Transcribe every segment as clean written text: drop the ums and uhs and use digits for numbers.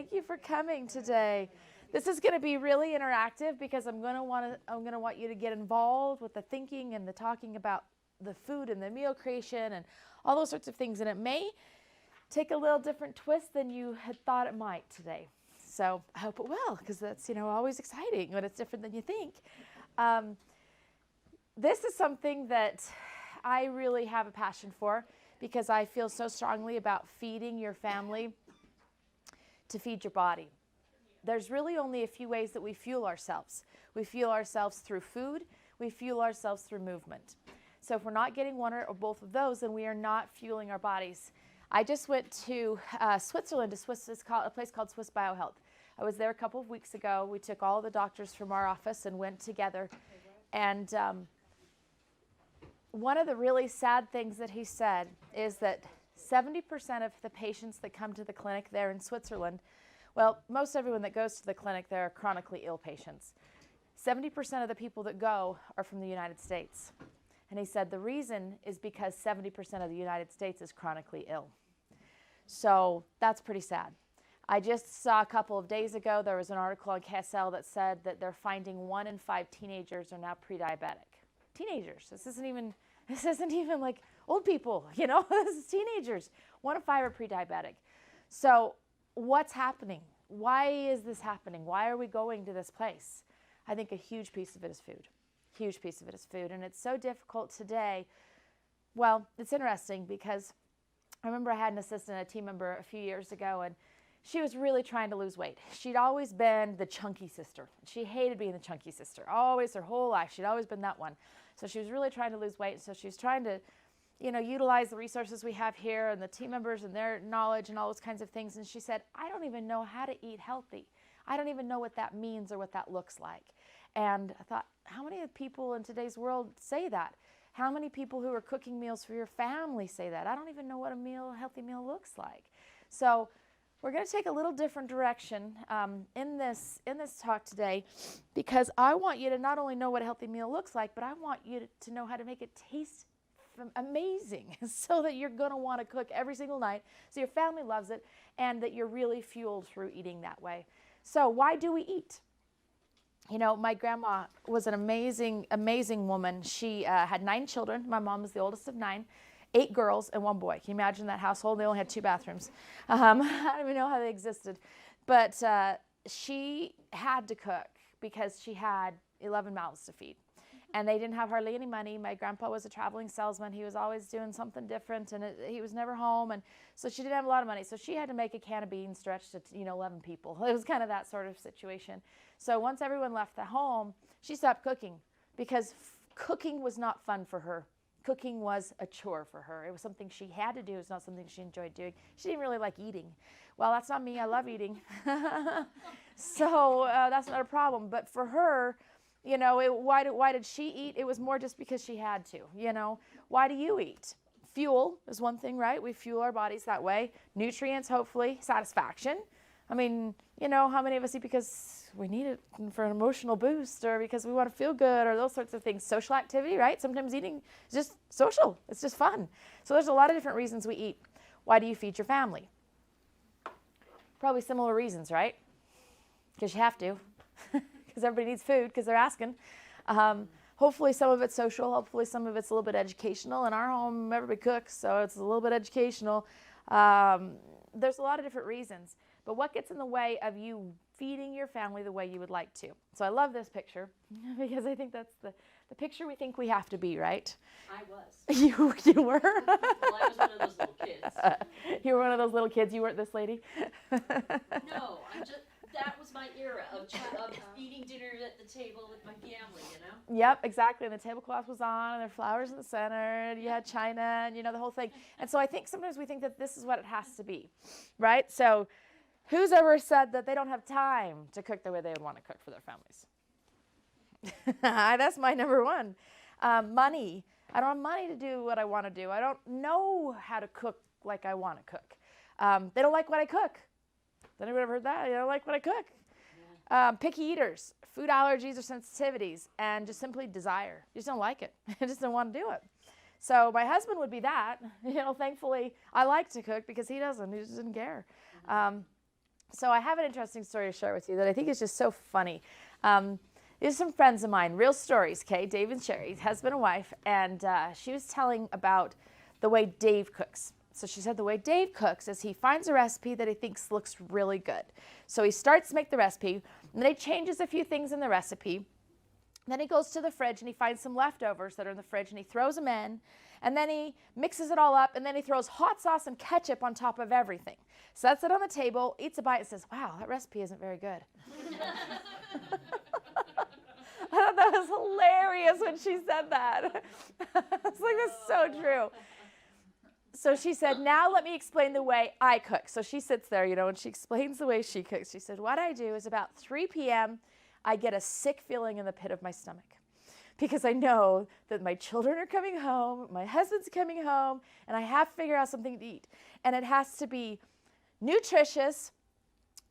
Thank you for coming today. This is going to be really interactive because I'm going to want you to get involved with the thinking and the talking about the food and the meal creation and all those sorts of things. And it may take a little different twist than you had thought it might today. So I hope it will, because that's, always exciting when it's different than you think. This is something that I really have a passion for, because I feel so strongly about feeding your family to feed your body. There's really only a few ways that we fuel ourselves. We fuel ourselves through food. We fuel ourselves through movement. So if we're not getting one or both of those, then we are not fueling our bodies. I just went to Switzerland, it's a place called Swiss Biohealth. I was there a couple of weeks ago. We took all the doctors from our office and went together. And one of the really sad things that he said is that 70% of the patients that come to the clinic there in Switzerland, well, most everyone that goes to the clinic there are chronically ill patients. 70% of the people that go are from the United States. And he said the reason is because 70% of the United States is chronically ill. So that's pretty sad. I just saw a couple of days ago, there was an article on KSL that said that they're finding 1 in 5 teenagers are now pre-diabetic. Teenagers. This isn't even like old people, this is teenagers. 1 in 5 are pre-diabetic. So what's happening? Why is this happening? Why are we going to this place? I think a huge piece of it is food. Huge piece of it is food. And it's so difficult today. Well, it's interesting because I remember I had an assistant, a team member a few years ago, and she was really trying to lose weight. She'd always been the chunky sister. She hated being the chunky sister. Always, her whole life, she'd always been that one. So she was really trying to lose weight. So she was trying to, utilize the resources we have here and the team members and their knowledge and all those kinds of things. And she said, I don't even know how to eat healthy. I don't even know what that means or what that looks like. And I thought, how many people in today's world say that? How many people who are cooking meals for your family say that? I don't even know what a healthy meal looks like. So we're going to take a little different direction in this talk today, because I want you to not only know what a healthy meal looks like, but I want you to know how to make it taste amazing so that you're going to want to cook every single night, so your family loves it, and that you're really fueled through eating that way. So why do we eat? My grandma was an amazing, amazing woman. She had 9 children. My mom was the oldest of 9. 8 girls and 1 boy. Can you imagine that household? They only had 2 bathrooms. I don't even know how they existed. But she had to cook because she had 11 mouths to feed. And they didn't have hardly any money. My grandpa was a traveling salesman. He was always doing something different, and he was never home. And so she didn't have a lot of money. So she had to make a can of beans stretched to 11 people. It was kind of that sort of situation. So once everyone left the home, she stopped cooking because cooking was not fun for her. Cooking was a chore for her. It was something she had to do. It was not something she enjoyed doing. She didn't really like eating. Well, that's not me. I love eating. So that's not a problem. But for her, why did she eat? It was more just because she had to, Why do you eat? Fuel is one thing, right? We fuel our bodies that way. Nutrients, hopefully. Satisfaction. I mean, how many of us eat because we need it for an emotional boost, or because we want to feel good, or those sorts of things. Social activity, right? Sometimes eating is just social. It's just fun. So there's a lot of different reasons we eat. Why do you feed your family? Probably similar reasons, right? Because you have to. Because everybody needs food because they're asking. Hopefully some of it's social. Hopefully some of it's a little bit educational. In our home, everybody cooks, so it's a little bit educational. There's a lot of different reasons. But what gets in the way of you feeding your family the way you would like to? So I love this picture because I think that's the picture we think we have to be, right? I was. You were? Well, I was one of those little kids. You were one of those little kids. You weren't this lady? No, that was my era of eating dinner at the table with my family, Yep, exactly. And the tablecloth was on, and there were flowers in the center, and you had china, and the whole thing. And so I think sometimes we think that this is what it has to be, right? So who's ever said that they don't have time to cook the way they would want to cook for their families? That's my number one. Money. I don't have money to do what I want to do. I don't know how to cook like I want to cook. They don't like what I cook. Has anyone ever heard that? They don't like what I cook. Yeah. Picky eaters, food allergies or sensitivities, and just simply desire. You just don't like it. I just don't want to do it. So my husband would be that. Thankfully, I like to cook because he doesn't. He just doesn't care. So I have an interesting story to share with you that I think is just so funny. These are some friends of mine, real stories, okay? Dave and Sherry, husband and wife, and she was telling about the way Dave cooks. So she said the way Dave cooks is he finds a recipe that he thinks looks really good. So he starts to make the recipe, and then he changes a few things in the recipe. Then he goes to the fridge and he finds some leftovers that are in the fridge and he throws them in, and then he mixes it all up, and then he throws hot sauce and ketchup on top of everything. Sets it on the table, eats a bite, and says, wow, that recipe isn't very good. I thought that was hilarious when she said that. I was like, that's so true. So she said, now let me explain the way I cook. So she sits there, and she explains the way she cooks. She said, what I do is about 3 p.m., I get a sick feeling in the pit of my stomach because I know that my children are coming home, my husband's coming home, and I have to figure out something to eat. And it has to be nutritious,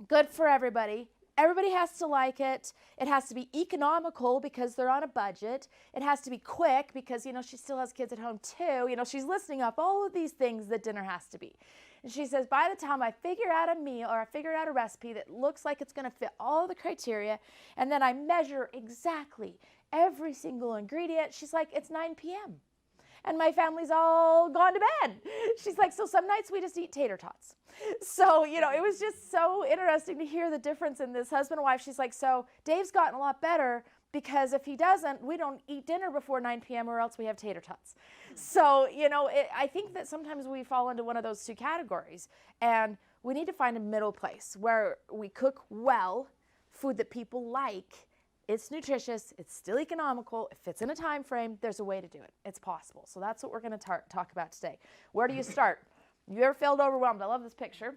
good for everybody. Everybody has to like it. It has to be economical because they're on a budget. It has to be quick because, she still has kids at home too. She's listing up all of these things that dinner has to be. And she says, by the time I figure out a meal or I figure out a recipe that looks like it's going to fit all the criteria, and then I measure exactly every single ingredient, she's like, it's 9 p.m. And my family's all gone to bed. She's like, so some nights we just eat tater tots. So, it was just so interesting to hear the difference in this husband and wife. She's like, so Dave's gotten a lot better because if he doesn't, we don't eat dinner before 9 p.m. or else we have tater tots. So, I think that sometimes we fall into one of those two categories, and we need to find a middle place where we cook well, food that people like. It's nutritious, it's still economical, it fits in a time frame, there's a way to do it. It's possible. So that's what we're going to talk about today. Where do you start? Have you ever felt overwhelmed? I love this picture.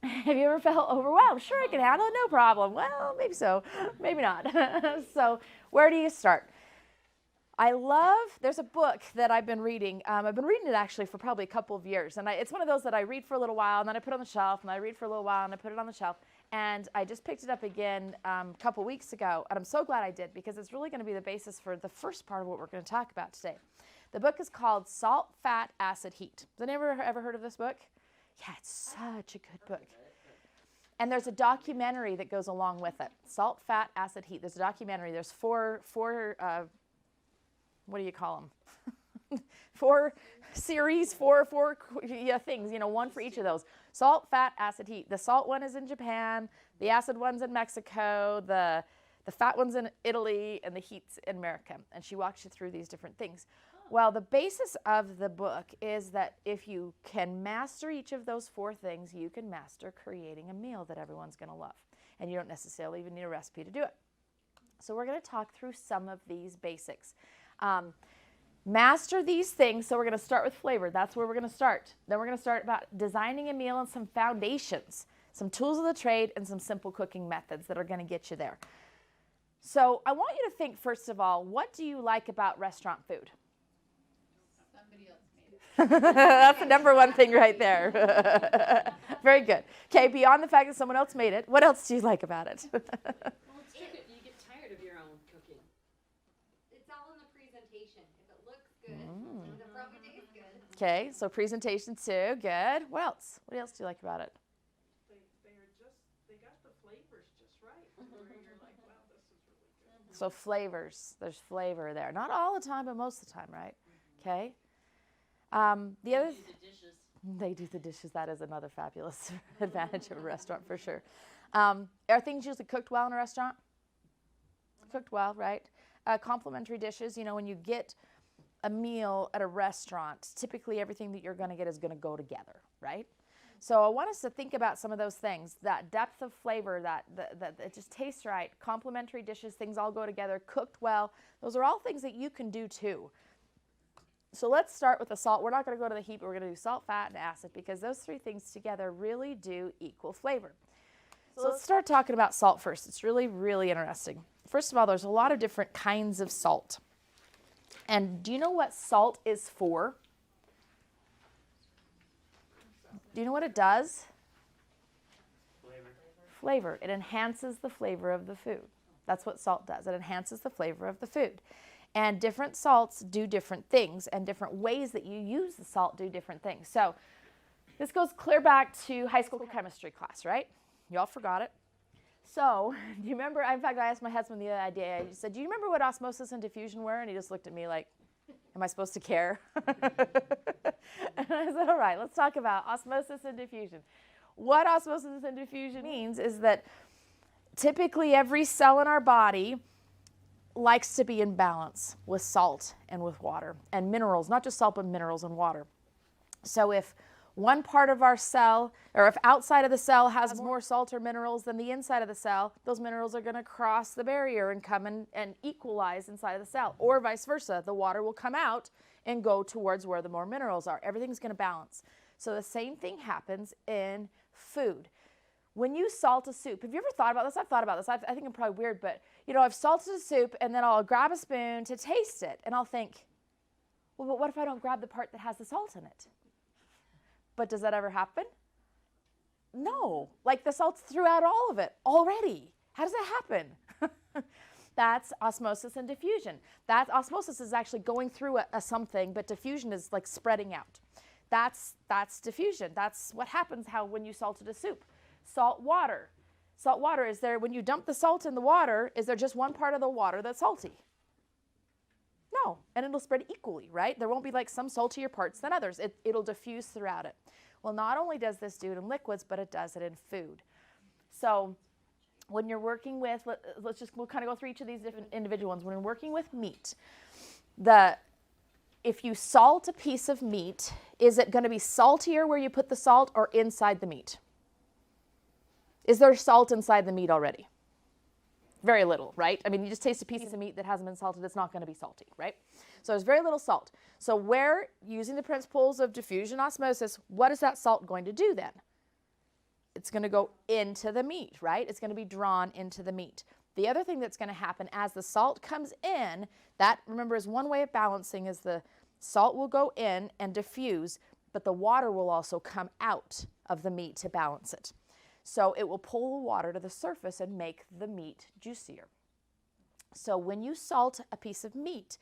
Have you ever felt overwhelmed? Sure, I can handle it, no problem. Well, maybe so, maybe not. So where do you start? There's a book that I've been reading. I've been reading it actually for probably a couple of years. And it's one of those that I read for a little while, and then I put it on the shelf, and I read for a little while, and I put it on the shelf. And I just picked it up again a couple weeks ago, and I'm so glad I did because it's really going to be the basis for the first part of what we're going to talk about today. The book is called Salt, Fat, Acid, Heat. Has anyone ever heard of this book? Yeah, it's such a good book. And there's a documentary that goes along with it. Salt, Fat, Acid, Heat. There's a documentary. There's four what do you call them? 4 series, four things, one for each of those. Salt, fat, acid, heat. The salt one is in Japan, the acid one's in Mexico, the fat one's in Italy, and the heat's in America. And she walks you through these different things. Well, the basis of the book is that if you can master each of those 4 things, you can master creating a meal that everyone's going to love. And you don't necessarily even need a recipe to do it. So we're going to talk through some of these basics. Master these things, so we're going to start with flavor. That's where we're going to start. Then we're going to start about designing a meal and some foundations, some tools of the trade, and some simple cooking methods that are going to get you there. So I want you to think, first of all, what do you like about restaurant food? Somebody else made it. That's the number one thing right there. Very good. Okay, beyond the fact that someone else made it, what else do you like about it? Well, it's true. You get tired of your own cooking. It's all in the presentation. If it looks good, it probably tastes good. Okay, so presentation too, good. What else? What else do you like about it? They got the flavors just right. Where you're like, wow, this is really good. So flavors, there's flavor there. Not all the time, but most of the time, right? Okay. The other, Do the dishes. they do the dishes. That is another fabulous advantage of a restaurant for sure. Are things usually cooked well in a restaurant? Cooked well, right? Complimentary dishes, when you get a meal at a restaurant, typically everything that you're going to get is going to go together, right? So I want us to think about some of those things, that depth of flavor, that it just tastes right, complimentary dishes, things all go together, cooked well. Those are all things that you can do too. So let's start with the salt. We're not going to go to the heat, but we're going to do salt, fat, and acid because those 3 things together really do equal flavor. So let's start talking about salt first. It's really, really interesting. First of all, there's a lot of different kinds of salt. And do you know what salt is for? Do you know what it does? Flavor. It enhances the flavor of the food. That's what salt does. It enhances the flavor of the food. And different salts do different things, and different ways that you use the salt do different things. So this goes clear back to high school chemistry class, right? Y'all forgot it. So, do you remember, in fact, I asked my husband the other day, I said, do you remember what osmosis and diffusion were? And he just looked at me like, am I supposed to care? And I said, all right, let's talk about osmosis and diffusion. What osmosis and diffusion means is that typically every cell in our body likes to be in balance with salt and with water and minerals, not just salt, but minerals and water. So if one part of our cell, or if outside of the cell has more salt or minerals than the inside of the cell, those minerals are going to cross the barrier and come and equalize inside of the cell. Or vice versa, the water will come out and go towards where the more minerals are. Everything's going to balance. So the same thing happens in food. When you salt a soup, have you ever thought about this? I've thought about this. I think I'm probably weird, but I've salted a soup and then I'll grab a spoon to taste it and I'll think, well, but what if I don't grab the part that has the salt in it? But does that ever happen? No. Like the salt's throughout all of it already. How does that happen? That's osmosis and diffusion. That osmosis is actually going through a something, but diffusion is like spreading out. That's diffusion. That's what happens when you salted a soup. Salt water. Salt water, is there, when you dump the salt in the water, is there just one part of the water that's salty? No, and it'll spread equally, right? There won't be like some saltier parts than others. It'll diffuse throughout it. Well, not only does this do it in liquids, but it does it in food. So when you're working with, we'll kind of go through each of these different individual ones. When you're working with meat, if you salt a piece of meat, is it going to be saltier where you put the salt or inside the meat? Is there salt inside the meat already? Very little, right? I mean, you just taste a piece of meat that hasn't been salted, it's not going to be salty, right? So there's very little salt. So using the principles of diffusion osmosis, what is that salt going to do then? It's going to go into the meat, right? It's going to be drawn into the meat. The other thing that's going to happen as the salt comes in, that, remember, is one way of balancing, is the salt will go in and diffuse, but the water will also come out of the meat to balance it. So it will pull the water to the surface and make the meat juicier. So when you salt a piece of meat,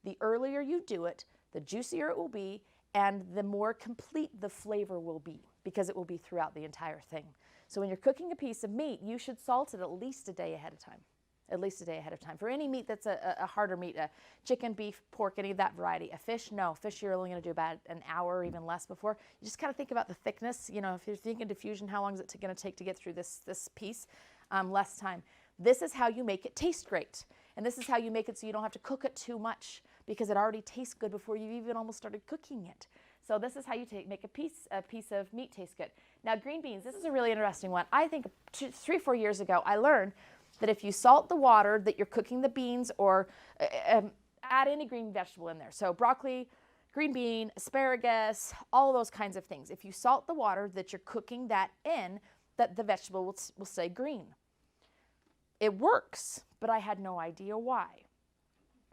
the earlier you do it, the juicier it will be, and the more complete the flavor will be, because it will be throughout the entire thing. So when you're cooking a piece of meat, you should salt it at least a day ahead of time. At least a day ahead of time. For any meat that's a harder meat, chicken, beef, pork, any of that variety. A fish, no. Fish you're only going to do about an hour or even less before. You just kind of think about the thickness. If you're thinking diffusion, how long is it going to take to get through this piece? Less time. This is how you make it taste great. And this is how you make it so you don't have to cook it too much, because it already tastes good before you've even almost started cooking it. So this is how you make a piece of meat taste good. Now, green beans, this is a really interesting one. I think 3-4 years ago, I learned that if you salt the water that you're cooking the beans, or add any green vegetable in there, so broccoli, green bean, asparagus, all those kinds of things. If you salt the water that you're cooking that in, that the vegetable will stay green. It works, but I had no idea why.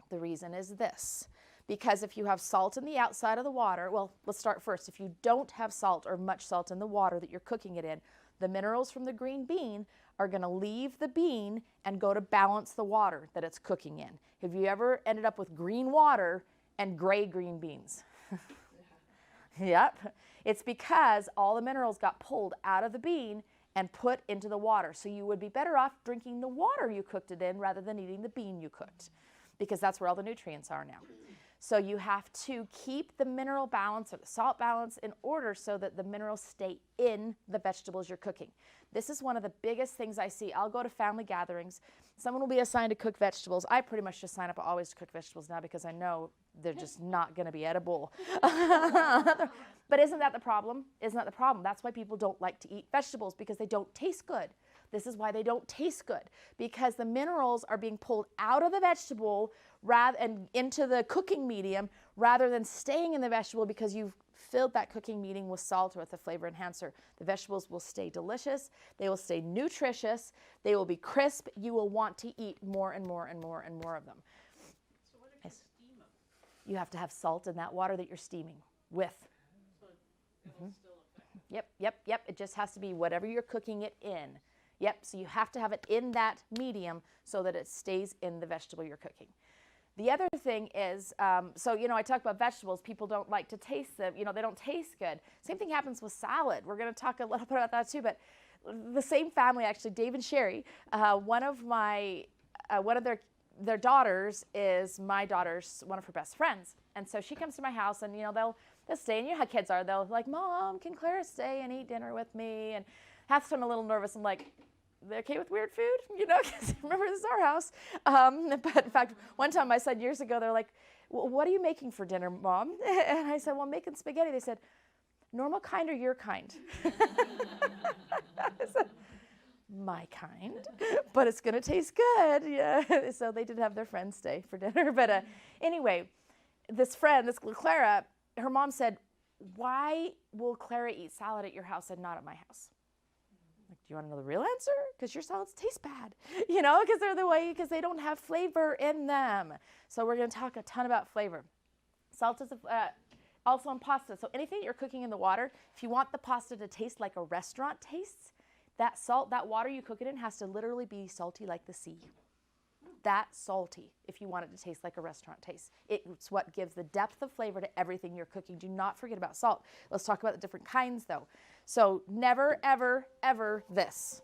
The reason is this. Because if you have salt in the outside of the water, well, let's start first. If you don't have salt or much salt in the water that you're cooking it in, the minerals from the green bean are going to leave the bean and go to balance the water that it's cooking in. Have you ever ended up with green water and gray green beans? Yep. It's because all the minerals got pulled out of the bean and put into the water. So you would be better off drinking the water you cooked it in rather than eating the bean you cooked, because that's where all the nutrients are now. So you have to keep the mineral balance or the salt balance in order so that the minerals stay in the vegetables you're cooking. This is one of the biggest things I see. I'll go to family gatherings. Someone will be assigned to cook vegetables. I pretty much just sign up always to cook vegetables now, because I know they're just not going to be edible. But isn't that the problem? Isn't that the problem? That's why people don't like to eat vegetables, because they don't taste good. This is why they don't taste good, because the minerals are being pulled out of the vegetable and into the cooking medium rather than staying in the vegetable, because you've filled that cooking medium with salt or with a flavor enhancer. The vegetables will stay delicious. They will stay nutritious. They will be crisp. You will want to eat more and more and more and more of them. So what if you steam them? You have to have salt in that water that you're steaming with. So it'll still affect it. Yep. It just has to be whatever you're cooking it in. Yep, so you have to have it in that medium so that it stays in the vegetable you're cooking. The other thing is, I talk about vegetables. People don't like to taste them. They don't taste good. Same thing happens with salad. We're going to talk a little bit about that too, but the same family, actually, Dave and Sherry, one of their daughters is my daughter's, one of her best friends. And so she comes to my house and, they'll stay, and you know how kids are. They'll like, Mom, can Clara stay and eat dinner with me? And half the time I'm a little nervous. I'm like, they're okay with weird food? Because remember, this is our house. But in fact, one time I said years ago, they're like, well, what are you making for dinner, Mom? And I said, well, I'm making spaghetti. They said, normal kind or your kind? I said, my kind, but it's going to taste good. Yeah. So they did have their friends stay for dinner. But anyway, this Clara, her mom said, why will Clara eat salad at your house and not at my house? Like, do you want to know the real answer? Because your salads taste bad, because they don't have flavor in them. So we're going to talk a ton about flavor. Salt is also in pasta. So anything you're cooking in the water, if you want the pasta to taste like a restaurant tastes, that salt, that water you cook it in has to literally be salty like the sea. That salty, if you want it to taste like a restaurant tastes. It's what gives the depth of flavor to everything you're cooking. Do not forget about salt. Let's talk about the different kinds though. So never, ever, ever this.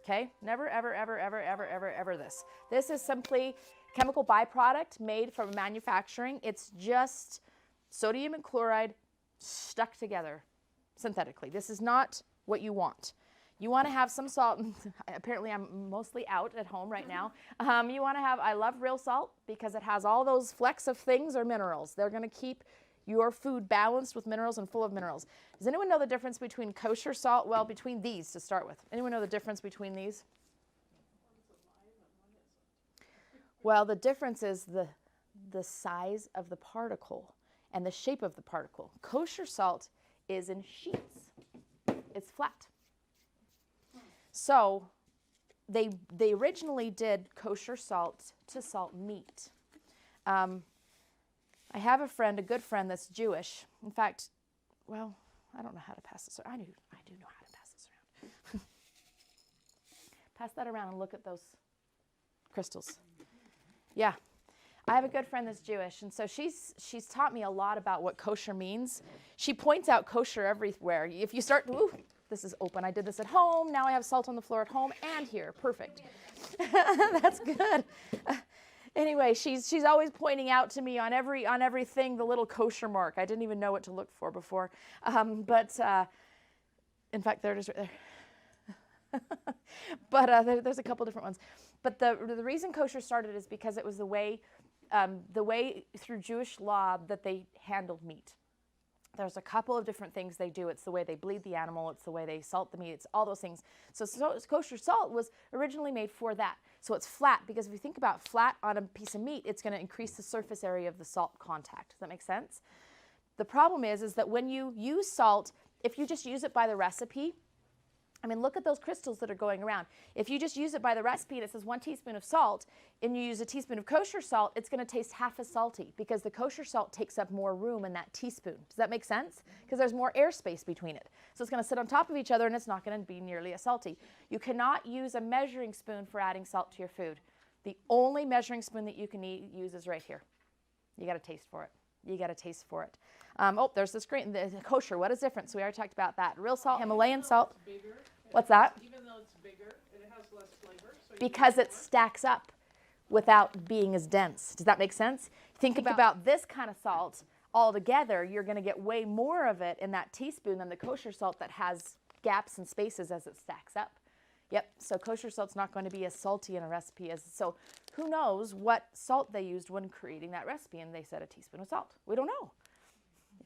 Okay? Never, ever, ever, ever, ever, ever, ever this. This is simply chemical byproduct made from manufacturing. It's just sodium and chloride stuck together synthetically. This is not what you want. You want to have some salt. Apparently, I'm mostly out at home right now. You want to have, I love real salt because it has all those flecks of things or minerals. They're going to keep your food balanced with minerals and full of minerals. Does anyone know the difference between kosher salt? Well, between these to start with. Anyone know the difference between these? Well, the difference is the size of the particle and the shape of the particle. Kosher salt is in sheets. It's flat. So they originally did kosher salt to salt meat. I have a good friend that's Jewish. In fact, well, I don't know how to pass this around. I do know how to pass this around. Pass that around and look at those crystals. Yeah. I have a good friend that's Jewish, and so she's taught me a lot about what kosher means. She points out kosher everywhere. If you start, ooh, this is open. I did this at home. Now I have salt on the floor at home and here. Perfect. That's good. Anyway, she's always pointing out to me on everything the little kosher mark. I didn't even know what to look for before. But in fact, there it is right there. But there's a couple different ones. But the reason kosher started is because it was the way through Jewish law that they handled meat. There's a couple of different things they do. It's the way they bleed the animal. It's the way they salt the meat. It's all those things. So kosher salt was originally made for that. So it's flat because if you think about flat on a piece of meat, it's going to increase the surface area of the salt contact. Does that make sense? The problem is that when you use salt, if you just use it by the recipe, I mean, look at those crystals that are going around. If you just use it by the recipe and it says 1 teaspoon of salt and you use a teaspoon of kosher salt, it's going to taste half as salty because the kosher salt takes up more room in that teaspoon. Does that make sense? Because there's more airspace between it. So it's going to sit on top of each other and it's not going to be nearly as salty. You cannot use a measuring spoon for adding salt to your food. The only measuring spoon that you can use is right here. You got to taste for it. You got to taste for it. There's this green, the kosher. What is different? So we already talked about that. Real salt, Himalayan salt. What's that? Even though it's bigger, it has less flavor. So Because it stacks up without being as dense. Does that make sense? Think about this kind of salt altogether. You're going to get way more of it in that teaspoon than the kosher salt that has gaps and spaces as it stacks up. Yep, so kosher salt's not going to be as salty in a recipe as, so who knows what salt they used when creating that recipe, and they said a teaspoon of salt. We don't know.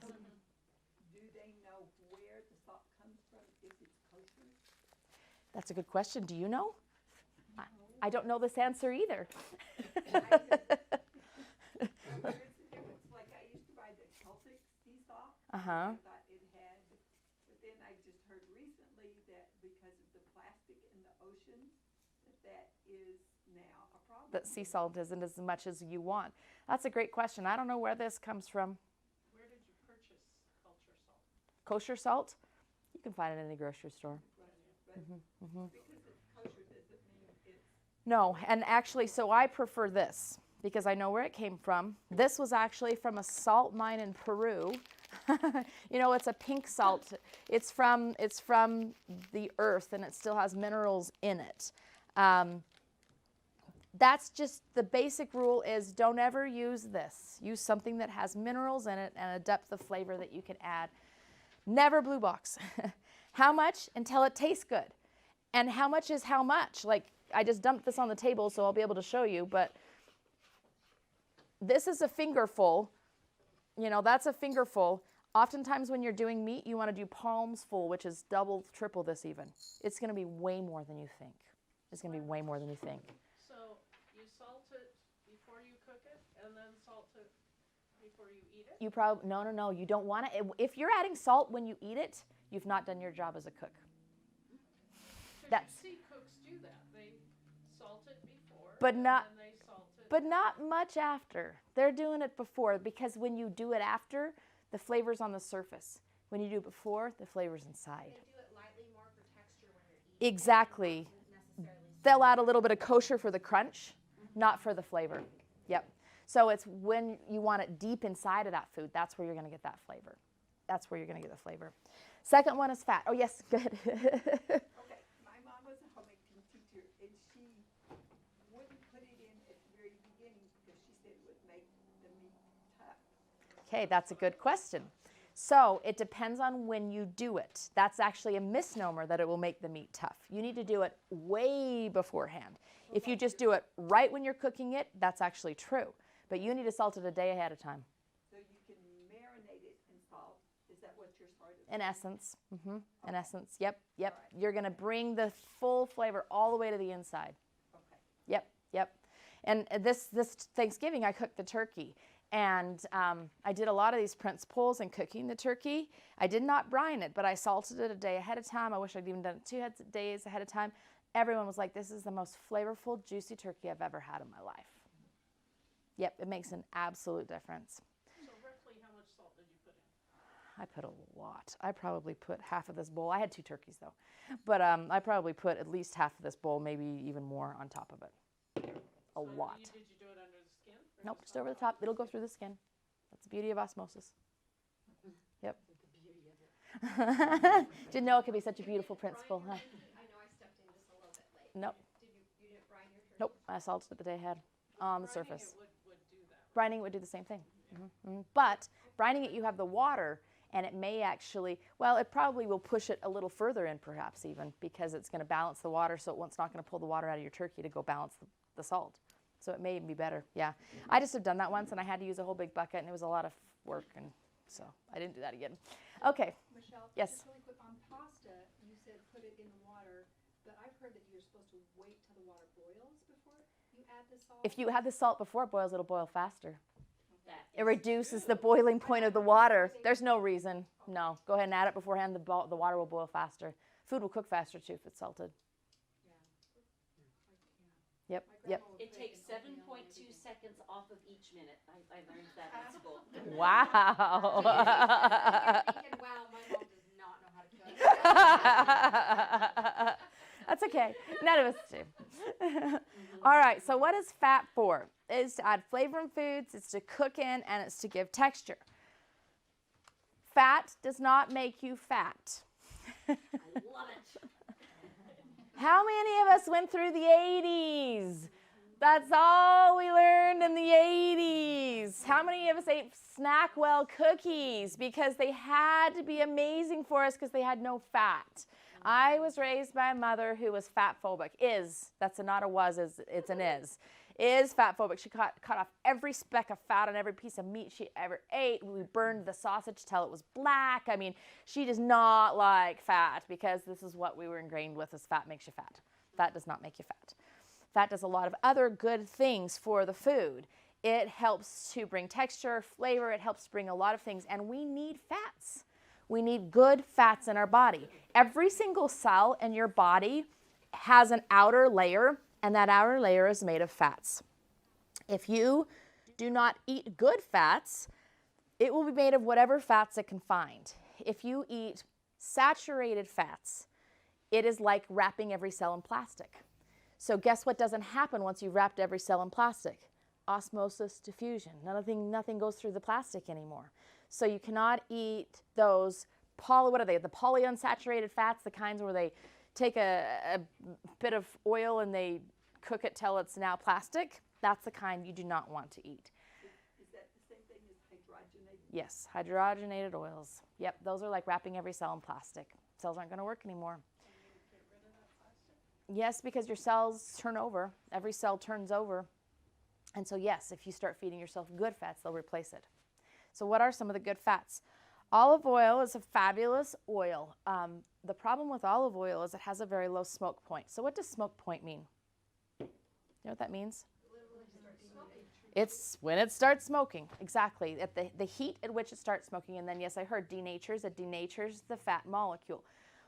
Do they know where the salt comes from if it's kosher? That's a good question. Do you know? I don't know this answer either. There is a difference. Like I used to buy the Celtic sea salt. Uh-huh. I thought it had, but then I just heard recently that because of the plastic in the ocean, that is now a problem. That sea salt isn't as much as you want. That's a great question. I don't know where this comes from. Where did you purchase kosher salt? Kosher salt? You can find it in any grocery store. But because it's kosher doesn't mean it's No, and actually, so I prefer this because I know where it came from. This was actually from a salt mine in Peru You know, it's a pink salt. It's from the earth, and it still has minerals in it. That's just the basic rule is don't ever use this. Use something that has minerals in it and a depth of flavor that you can add. Never blue box. How much? Until it tastes good. And how much is how much? Like, I just dumped this on the table, so I'll be able to show you, but this is a fingerful. You know, that's a fingerful. Oftentimes when you're doing meat, you want to do palms full, which is double, triple this even. It's going to be way more than you think. It's going to be way more than you think. So you salt it before you cook it, and then salt it before you eat it? You probably, no, you don't want to. If you're adding salt when you eat it, you've not done your job as a cook. Because you see cooks do that. They salt it before, But and not- then they salt it. But not much after. They're doing it before, because when you do it after, the flavor's on the surface. When you do it before, the flavor's inside. They do it lightly more for texture when you're eating. Exactly. Not necessarily. They'll add a little bit of kosher for the crunch, not for the flavor. Yep. So it's when you want it deep inside of that food, that's where you're going to get that flavor. That's where you're going to get the flavor. Second one is fat. Oh, yes, good. Okay, my mom was a homemaking teacher, and she wouldn't put it in at the very beginning because she said it would make the meat tough. Okay, that's a good question. So it depends on when you do it. That's actually a misnomer that it will make the meat tough. You need to do it way beforehand. If you just do it right when you're cooking it, that's actually true. But you need to salt it a day ahead of time. So you can marinate it in salt. Is that what you're sort of? In essence. In essence. Yep. You're going to bring the full flavor all the way to the inside. Okay. Yep. And this Thanksgiving, I cooked the turkey. And I did a lot of these principles in cooking the turkey. I did not brine it, but I salted it a day ahead of time. I wish I'd even done it 2 days ahead of time. Everyone was like, this is the most flavorful, juicy turkey I've ever had in my life. Yep, it makes an absolute difference. So roughly how much salt did you put in? I put a lot. I probably put half of this bowl. I had 2 turkeys though. But I probably put at least half of this bowl, maybe even more on top of it. A lot. Did you do it under the skin? or Nope, just just over on the top. It'll go through the skin. That's the beauty of osmosis. Yep. Didn't know it could be such a beautiful principle, huh? I know I stepped in just a little bit late. Nope. You didn't brine your turkey? Nope. I salted it the day ahead on the Brining surface. it would do that. Brining it would do the same thing. But brining it, you have the water, and it may actually, well, it probably will push it a little further in perhaps even, because it's going to balance the water, so it's not going to pull the water out of your turkey to go balance the salt. So it may even be better, yeah. I just have done that once, and I had to use a whole big bucket, and it was a lot of work, and so I didn't do that again. Okay. Michelle, Yes. just really quick, on pasta, you said put it in the water, but I've heard that you're supposed to wait till the water boils before you add the salt. If you have the salt before it boils, it'll boil faster. That It is reduces the boiling point of the water. There's no reason. No. Go ahead and add it beforehand. The water will boil faster. Food will cook faster, too, if it's salted. Yep. It takes 7.2 seconds off of each minute. I learned that in school. Wow. You're thinking, wow, my mom does not know how to cook. That's okay. None of us do. All right. So what is fat for? It's to add flavor in foods. It's to cook in, and it's to give texture. Fat does not make you fat. I love it. How many of us went through the 80s? That's all we learned in the 80s. How many of us ate Snackwell cookies because they had to be amazing for us because they had no fat? I was raised by a mother who was fat phobic. That's not a was, it's an is fat phobic. She cut off every speck of fat on every piece of meat she ever ate. We burned the sausage till it was black. I mean, she does not like fat because this is what we were ingrained with, is fat makes you fat. Fat does not make you fat. Fat does a lot of other good things for the food. It helps to bring texture, flavor. It helps bring a lot of things, and we need fats. We need good fats in our body. Every single cell in your body has an outer layer, and that outer layer is made of fats. If you do not eat good fats, it will be made of whatever fats it can find. If you eat saturated fats, it is like wrapping every cell in plastic. So guess what doesn't happen once you've wrapped every cell in plastic? Osmosis diffusion. Nothing goes through the plastic anymore. So you cannot eat those what are they? The polyunsaturated fats, the kinds where they take a bit of oil and they cook it till it's now plastic. That's the kind you do not want to eat. Is that the same thing as hydrogenated? Yes, hydrogenated oils. Yep, those are like wrapping every cell in plastic. Cells aren't going to work anymore. Yes, because your cells turn over. Every cell turns over. And so yes, if you start feeding yourself good fats, they'll replace it. So what are some of the good fats? Olive oil is a fabulous oil. The problem with olive oil is it has a very low smoke point. So what does smoke point mean? You know what that means? It's when it starts smoking, exactly, at the heat at which it starts smoking. And then, yes, I heard denatures. It denatures the fat molecule.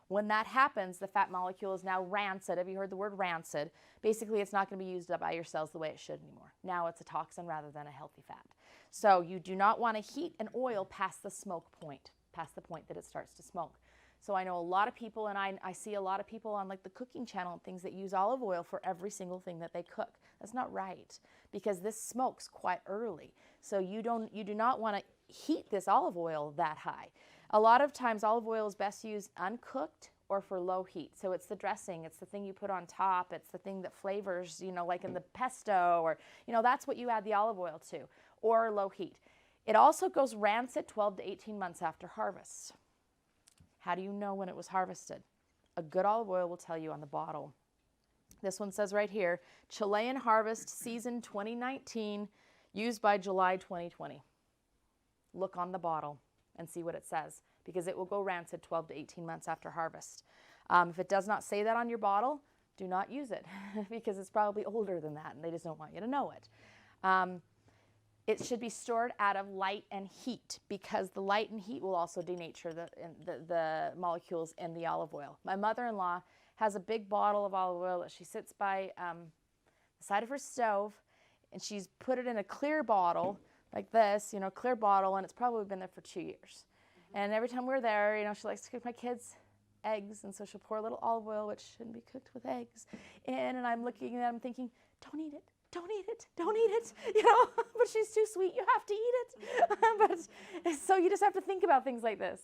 When that happens, the fat molecule is now rancid. Have you heard the word rancid? Basically, it's not going to be used up by your cells the way it should anymore. Now it's a toxin rather than a healthy fat. So you do not want to heat an oil past the smoke point, past the point that it starts to smoke. So I know a lot of people, and I see a lot of people on like the cooking channel and things that use olive oil for every single thing that they cook. That's not right, because this smokes quite early. So you do not want to heat this olive oil that high. A lot of times olive oil is best used uncooked or for low heat. So it's the dressing, it's the thing you put on top, it's the thing that flavors, like in the pesto, or that's what you add the olive oil to, or low heat. It also goes rancid 12 to 18 months after harvest. How do you know when it was harvested? A good olive oil will tell you on the bottle. This one says right here, Chilean harvest season 2019, used by July 2020. Look on the bottle and see what it says, because it will go rancid 12 to 18 months after harvest. If it does not say that on your bottle, do not use it, because it's probably older than that and they just don't want you to know it. It should be stored out of light and heat, because the light and heat will also denature the molecules in the olive oil. My mother-in-law has a big bottle of olive oil that she sits by the side of her stove, and she's put it in a clear bottle like this, clear bottle, and it's probably been there for 2 years. And every time we're there, she likes to cook my kids eggs, and so she'll pour a little olive oil, which shouldn't be cooked with eggs, in, and I'm looking at them thinking, don't eat it. Don't eat it, don't eat it, but she's too sweet, you have to eat it. But so you just have to think about things like this.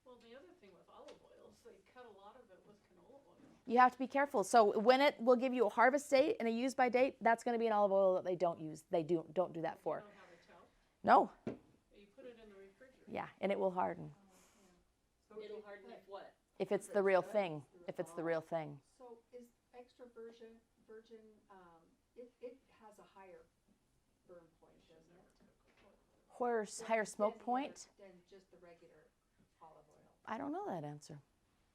Well, the other thing with olive oil is they cut a lot of it with canola oil. You have to be careful. So when it will give you a harvest date and a use by date, that's going to be an olive oil that they don't use. They don't do that for. You know how to tell? No. You put it in the refrigerator. Yeah, and it will harden. It'll harden if what? If it's the real thing. If it's the real thing. So is extra virgin, it has a higher burn point, doesn't it? Higher smoke point? Than just the regular olive oil. I don't know that answer.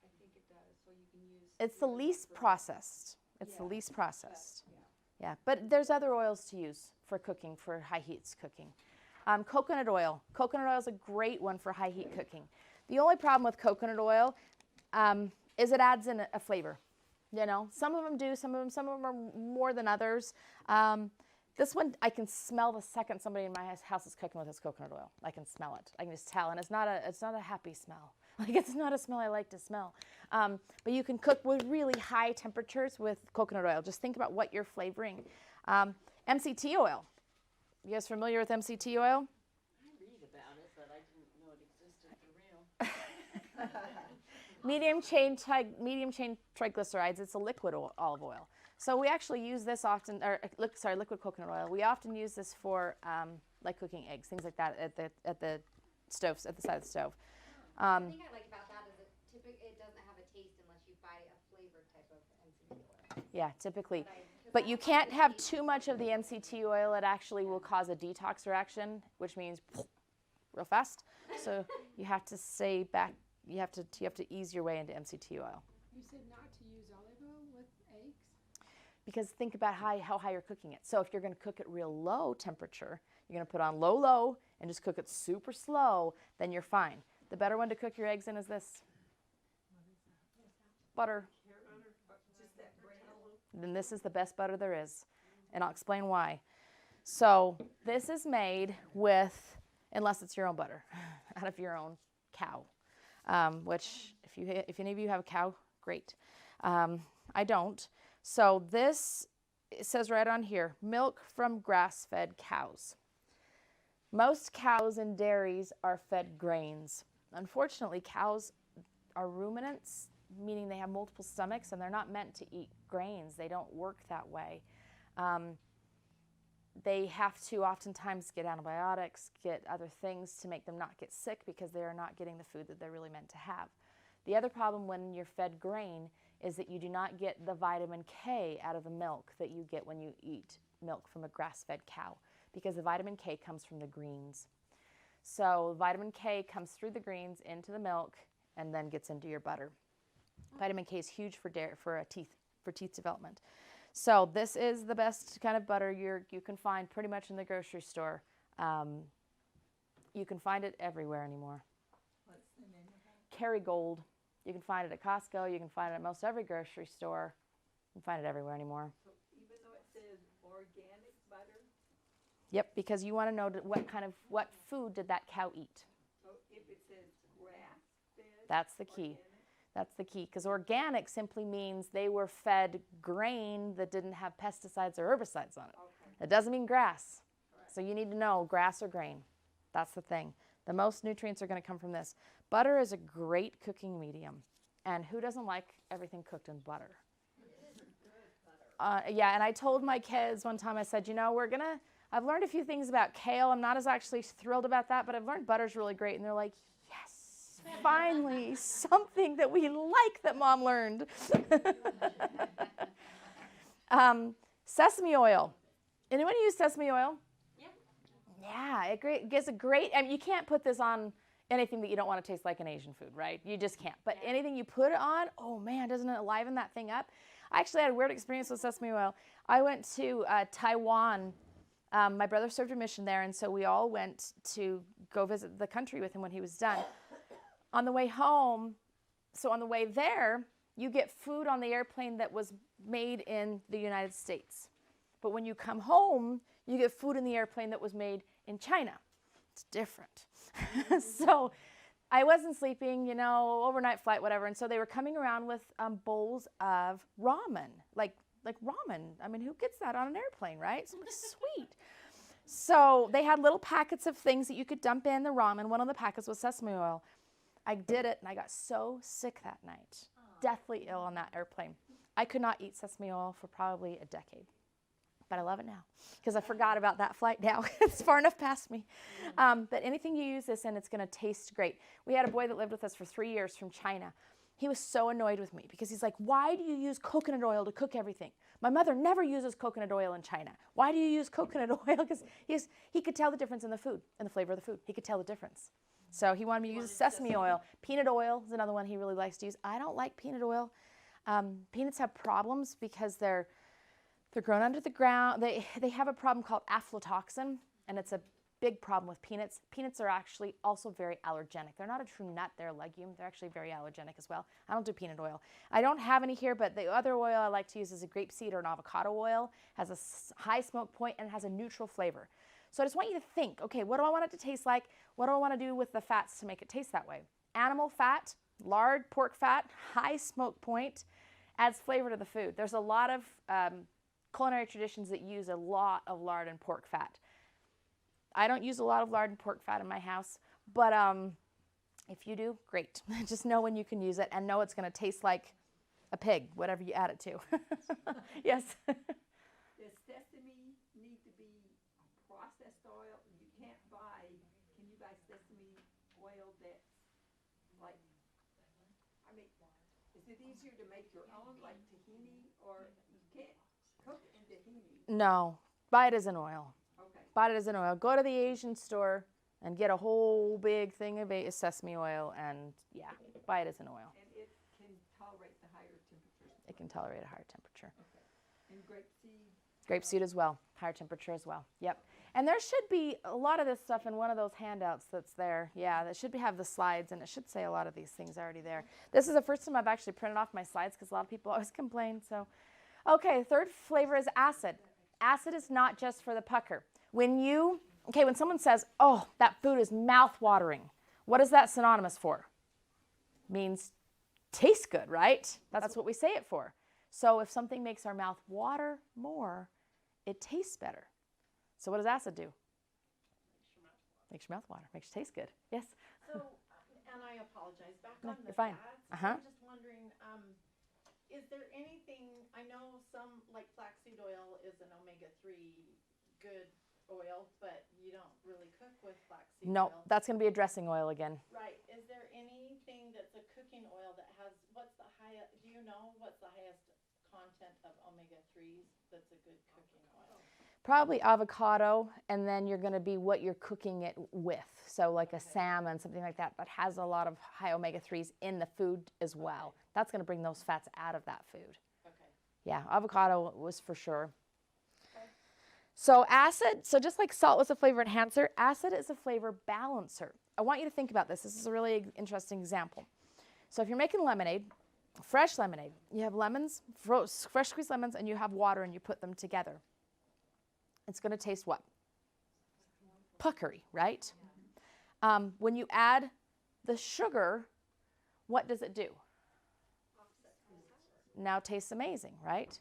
I think it does, so you can use. It's the least processed. It's the Yeah. least processed. Yeah. Yeah, but there's other oils to use for cooking, for high heat cooking. Coconut oil. Coconut oil is a great one for high heat cooking. The only problem with coconut oil is it adds in a flavor. Some of them do, some of them are more than others. This one, I can smell the second somebody in my house is cooking with this coconut oil. I can smell it. I can just tell, and it's not a happy smell. Like, it's not a smell I like to smell. But you can cook with really high temperatures with coconut oil. Just think about what you're flavoring. MCT oil. You guys familiar with MCT oil? I read about it, but I didn't know it existed for real. Medium chain triglycerides. It's a liquid olive oil. So we actually use this often, liquid coconut oil. We often use this for like cooking eggs, things like that at the stoves, at the side of the stove. The thing I like about that is it doesn't have a taste unless you buy a flavored type of MCT oil. Yeah, typically. But you can't have too much of the MCT oil. It actually will cause a detox reaction, which means real fast. So you have to stay back. You have to ease your way into MCT oil. You said not to use olive oil with eggs? Because think about how high you're cooking it. So if you're going to cook it real low temperature, you're going to put on low, and just cook it super slow, then you're fine. The better one to cook your eggs in is this. Butter. Then this is the best butter there is. And I'll explain why. So this is made with, unless it's your own butter, out of your own cow. Which, if any of you have a cow, great. I don't. So this, it says right on here, milk from grass-fed cows. Most cows and dairies are fed grains. Unfortunately, cows are ruminants, meaning they have multiple stomachs, and they're not meant to eat grains. They don't work that way. They have to oftentimes get antibiotics, get other things to make them not get sick because they are not getting the food that they're really meant to have. The other problem when you're fed grain is that you do not get the vitamin K out of the milk that you get when you eat milk from a grass-fed cow, because the vitamin K comes from the greens. So vitamin K comes through the greens into the milk and then gets into your butter. Vitamin K is huge for teeth development. So this is the best kind of butter you can find pretty much in the grocery store. You can find it everywhere anymore. What's the name of that? Kerrygold. You can find it at Costco. You can find it at most every grocery store. You can find it everywhere anymore. So even though it says organic butter, Yep, because you want to know what food did that cow eat. so if it says grass-fed, That's the key. organic, That's the key, because organic simply means they were fed grain that didn't have pesticides or herbicides on it. okay. It doesn't mean grass. Right. So you need to know grass or grain. That's the thing. The most nutrients are going to come from this. Butter is a great cooking medium. And who doesn't like everything cooked in butter? Yeah, and I told my kids one time, I said, I've learned a few things about kale. I'm not as actually thrilled about that, but I've learned butter's really great. And they're like, yes, finally, something that we like that Mom learned. Sesame oil. Anyone use sesame oil? Yep. Yeah, it gives a great, you can't put this on anything that you don't want to taste like an Asian food, right? You just can't. But anything you put it on, oh man, doesn't it liven that thing up? I actually had a weird experience with sesame oil. I went to Taiwan. My brother served a mission there, and so we all went to go visit the country with him when he was done. On the way home, so on the way there, you get food on the airplane that was made in the United States. But when you come home, you get food in the airplane that was made in China. It's different. So I wasn't sleeping, overnight flight, whatever. And so they were coming around with bowls of ramen, like ramen. I mean, who gets that on an airplane, right? So sweet. So they had little packets of things that you could dump in the ramen. One of the packets was sesame oil. I did it, and I got so sick that night. Deathly ill on that airplane. I could not eat sesame oil for probably a decade. But I love it now because I forgot about that flight now. It's far enough past me. But anything you use this in, it's going to taste great. We had a boy that lived with us for 3 years from China. He was so annoyed with me because he's like, why do you use coconut oil to cook everything? My mother never uses coconut oil in China. Why do you use coconut oil? Because he could tell the difference in the food, in the flavor of the food. He could tell the difference. So he wanted me to use sesame oil. Peanut oil is another one he really likes to use. I don't like peanut oil. Peanuts have problems because they're grown under the ground. They have a problem called aflatoxin, and it's a big problem with peanuts. Peanuts are actually also very allergenic. They're not a true nut, they're a legume. They're actually very allergenic as well. I don't do peanut oil. I don't have any here, but the other oil I like to use is a grapeseed or an avocado oil. Has a high smoke point and has a neutral flavor. So I just want you to think, okay, what do I want it to taste like? What do I want to do with the fats to make it taste that way? Animal fat, lard, pork fat, high smoke point, adds flavor to the food. There's a lot of culinary traditions that use a lot of lard and pork fat. I don't use a lot of lard and pork fat in my house, but if you do, great. Just know when you can use it and know it's going to taste like a pig, whatever you add it to. Yes. Does sesame need to be processed oil? Can you buy sesame oil that's like, is it easier to make your own like tahini, or you can't cook in tahini? No, buy it as an oil. Okay. Buy it as an oil. Go to the Asian store and get a whole big thing of sesame oil and, yeah, buy it as an oil. And it can tolerate the higher temperatures. It can tolerate a higher temperature. Okay. And grapeseed? Grapeseed as well, higher temperature as well. Yep. And there should be a lot of this stuff in one of those handouts that's there. Yeah, that should have the slides, and it should say a lot of these things already there. This is the first time I've actually printed off my slides because a lot of people always complain. So, okay, third flavor is acid. Acid is not just for the pucker. When someone says, oh, that food is mouth-watering, what is that synonymous for? Means tastes good, right? That's what we say it for. So if something makes our mouth water more, it tastes better. So what does acid do? Makes your mouth water. Makes you taste good. Yes. So, and I apologize, back No, on the you're fine. fats, Uh-huh. I'm just wondering, is there anything, I know some, like flaxseed oil is an omega-3 good oil, but you don't really cook with flaxseed No, oil. that's going to be a dressing oil again. Right, is there anything that's a cooking oil that has, what's the highest, do you know what's the highest content of omega-3s that's a good cooking oil? Probably avocado, and then you're going to be what you're cooking it with. So like a salmon, something like that, that has a lot of high omega-3s in the food as well. That's going to bring those fats out of that food. Okay. Yeah, avocado was for sure. So acid, so just like salt was a flavor enhancer, acid is a flavor balancer. I want you to think about this. This is a really interesting example. So if you're making lemonade, fresh lemonade, you have lemons, fresh squeezed lemons, and you have water and you put them together. It's going to taste what? Puckery, right? When you add the sugar, what does it do? Now tastes amazing, right?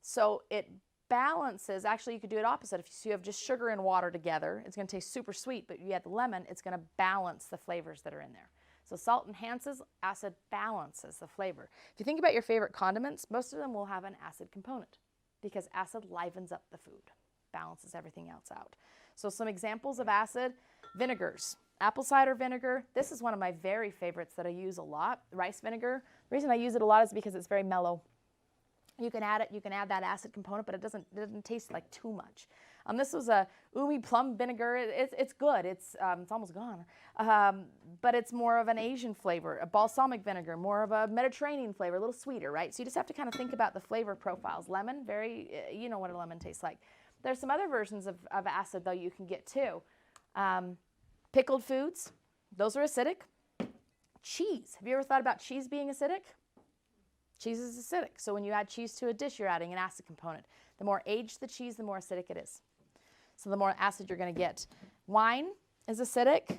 So it balances, actually you could do it opposite. If you have just sugar and water together, it's going to taste super sweet, but you add the lemon, it's going to balance the flavors that are in there. So salt enhances, acid balances the flavor. If you think about your favorite condiments, most of them will have an acid component because acid livens up the food, balances everything else out. So some examples of acid, vinegars. Apple cider vinegar, this is one of my very favorites that I use a lot. Rice vinegar, the reason I use it a lot is because it's very mellow. You can add it, you can add that acid component, but it doesn't taste like too much. This was a umi plum vinegar. It's good. It's almost gone, but it's more of an Asian flavor. A balsamic vinegar, more of a Mediterranean flavor, a little sweeter, right? So you just have to kind of think about the flavor profiles. Lemon, you know what a lemon tastes like. There's some other versions of acid though you can get too. Pickled foods, those are acidic. Cheese. Have you ever thought about cheese being acidic? Cheese is acidic. So when you add cheese to a dish, you're adding an acid component. The more aged the cheese, the more acidic it is. So the more acid you're going to get. Wine is acidic.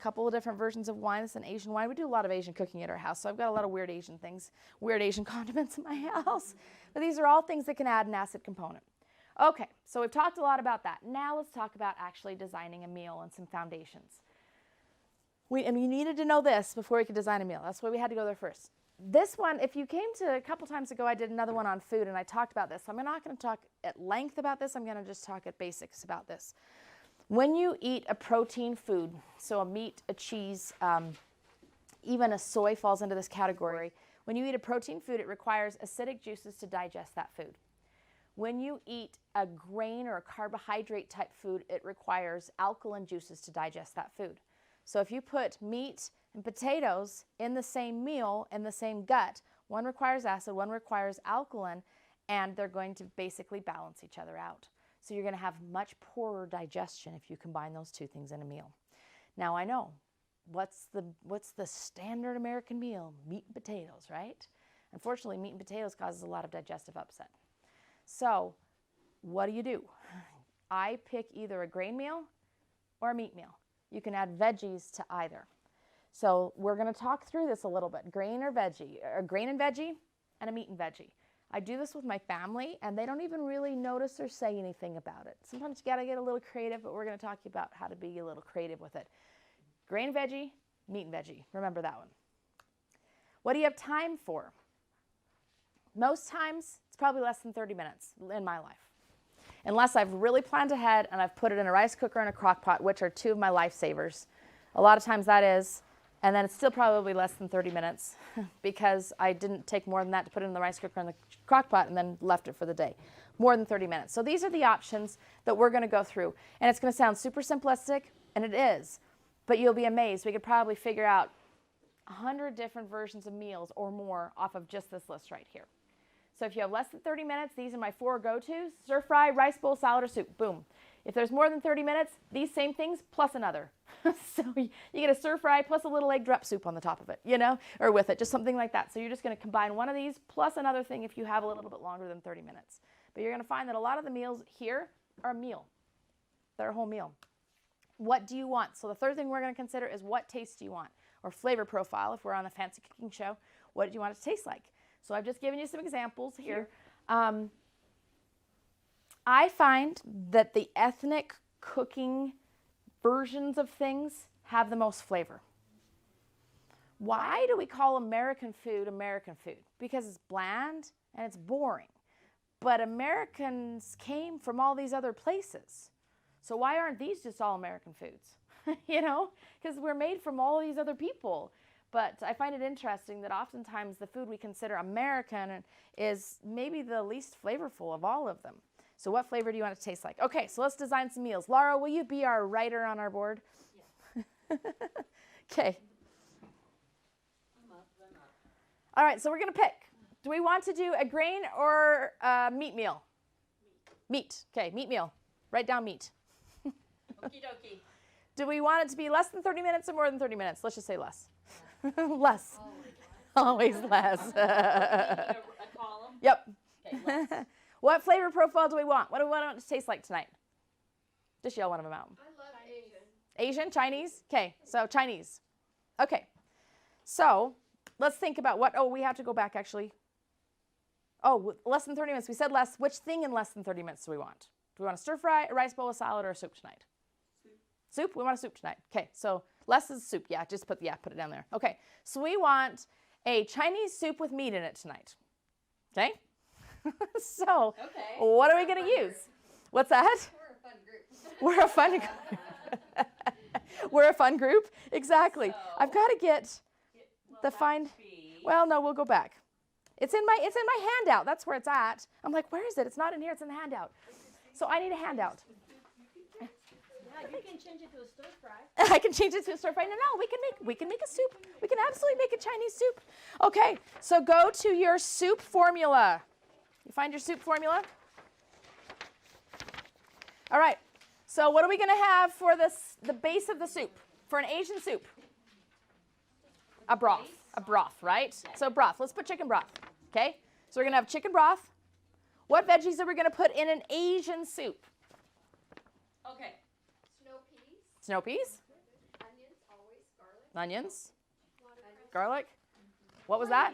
Couple of different versions of wine. It's an Asian wine. We do a lot of Asian cooking at our house, so I've got a lot of weird Asian things, weird Asian condiments in my house. But these are all things that can add an acid component. Okay, so we've talked a lot about that. Now let's talk about actually designing a meal and some foundations. You needed to know this before we could design a meal. That's why we had to go there first. This one, if you came to a couple times ago, I did another one on food and I talked about this. So I'm not going to talk at length about this. I'm going to just talk at basics about this. When you eat a protein food, so a meat, a cheese, even a soy falls into this category. When you eat a protein food, it requires acidic juices to digest that food. When you eat a grain or a carbohydrate type food, it requires alkaline juices to digest that food. So if you put meat and potatoes in the same meal, in the same gut, one requires acid, one requires alkaline, and they're going to basically balance each other out. So you're going to have much poorer digestion if you combine those two things in a meal. Now I know, what's the standard American meal? Meat and potatoes, right? Unfortunately, meat and potatoes causes a lot of digestive upset. So what do? I pick either a grain meal or a meat meal. You can add veggies to either. So we're going to talk through this a little bit. Grain or veggie, or grain and veggie, and a meat and veggie. I do this with my family, and they don't even really notice or say anything about it. Sometimes you got to get a little creative, but we're going to talk about how to be a little creative with it. Grain, veggie, meat and veggie. Remember that one. What do you have time for? Most times, it's probably less than 30 minutes in my life. Unless I've really planned ahead and I've put it in a rice cooker and a crock pot, which are two of my lifesavers. A lot of times that is, and then it's still probably less than 30 minutes because I didn't take more than that to put it in the rice cooker and the crock pot and then left it for the day. More than 30 minutes. So these are the options that we're going to go through. And it's going to sound super simplistic, and it is, but you'll be amazed. We could probably figure out 100 different versions of meals or more off of just this list right here. So if you have less than 30 minutes, these are my 4 go-tos: stir fry, rice bowl, salad, or soup. Boom. If there's more than 30 minutes, these same things plus another. So you get a stir fry plus a little egg drop soup on the top of it, or with it, just something like that. So you're just going to combine one of these plus another thing if you have a little bit longer than 30 minutes. But you're going to find that a lot of the meals here are a meal. They're a whole meal. What do you want? So the third thing we're going to consider is what taste do you want? Or flavor profile if we're on a fancy cooking show. What do you want it to taste like? So I've just given you some examples here. I find that the ethnic cooking versions of things have the most flavor. Why do we call American food American food? Because it's bland and it's boring. But Americans came from all these other places. So why aren't these just all American foods? You know, because we're made from all these other people. But I find it interesting that oftentimes the food we consider American is maybe the least flavorful of all of them. So what flavor do you want it to taste like? Okay, so let's design some meals. Laura, will you be our writer on our board? Yeah. Okay. I'm up. All right, so we're going to pick. Do we want to do a grain or a meat meal? Meat. Okay, meat meal. Write down meat. Okie dokie. Do we want it to be less than 30 minutes or more than 30 minutes? Let's just say less. Less. Always less. Making a column. Yep. Okay, let's. What flavor profile do we want? What do we want it to taste like tonight? Just yell one of them out. I love Asian. Asian, Chinese? Okay, so Chinese. Okay, so let's think about what, oh, we have to go back actually. Oh, less than 30 minutes. We said less. Which thing in less than 30 minutes do we want? Do we want a stir fry, a rice bowl, a salad, or a soup tonight? Soup? We want a soup tonight. Okay, so less is soup. Yeah, just put it down there. Okay, so we want a Chinese soup with meat in it tonight. Okay? So, Okay. what are we going to use? What's that? We're a fun group. We're a fun group. We're a fun group. Exactly. So- I've got to get Will the that find. be- Well, no, we'll go back. It's in my handout. That's where it's at. I'm like, where is it? It's not in here. It's in the handout. So I need a handout. Yeah, you can change it to a stir fry. I can change it to a stir fry. No, we can make a soup. We can absolutely make a Chinese soup. Okay, so go to your soup formula. You find your soup formula? All right. So what are we going to have for the base of the soup? For an Asian soup? A broth. A broth, right? So broth. Let's put chicken broth. Okay? So we're going to have chicken broth. What veggies are we going to put in an Asian soup? Okay. Snow peas, Snow peas, onions, always, garlic, onions, garlic. What was that?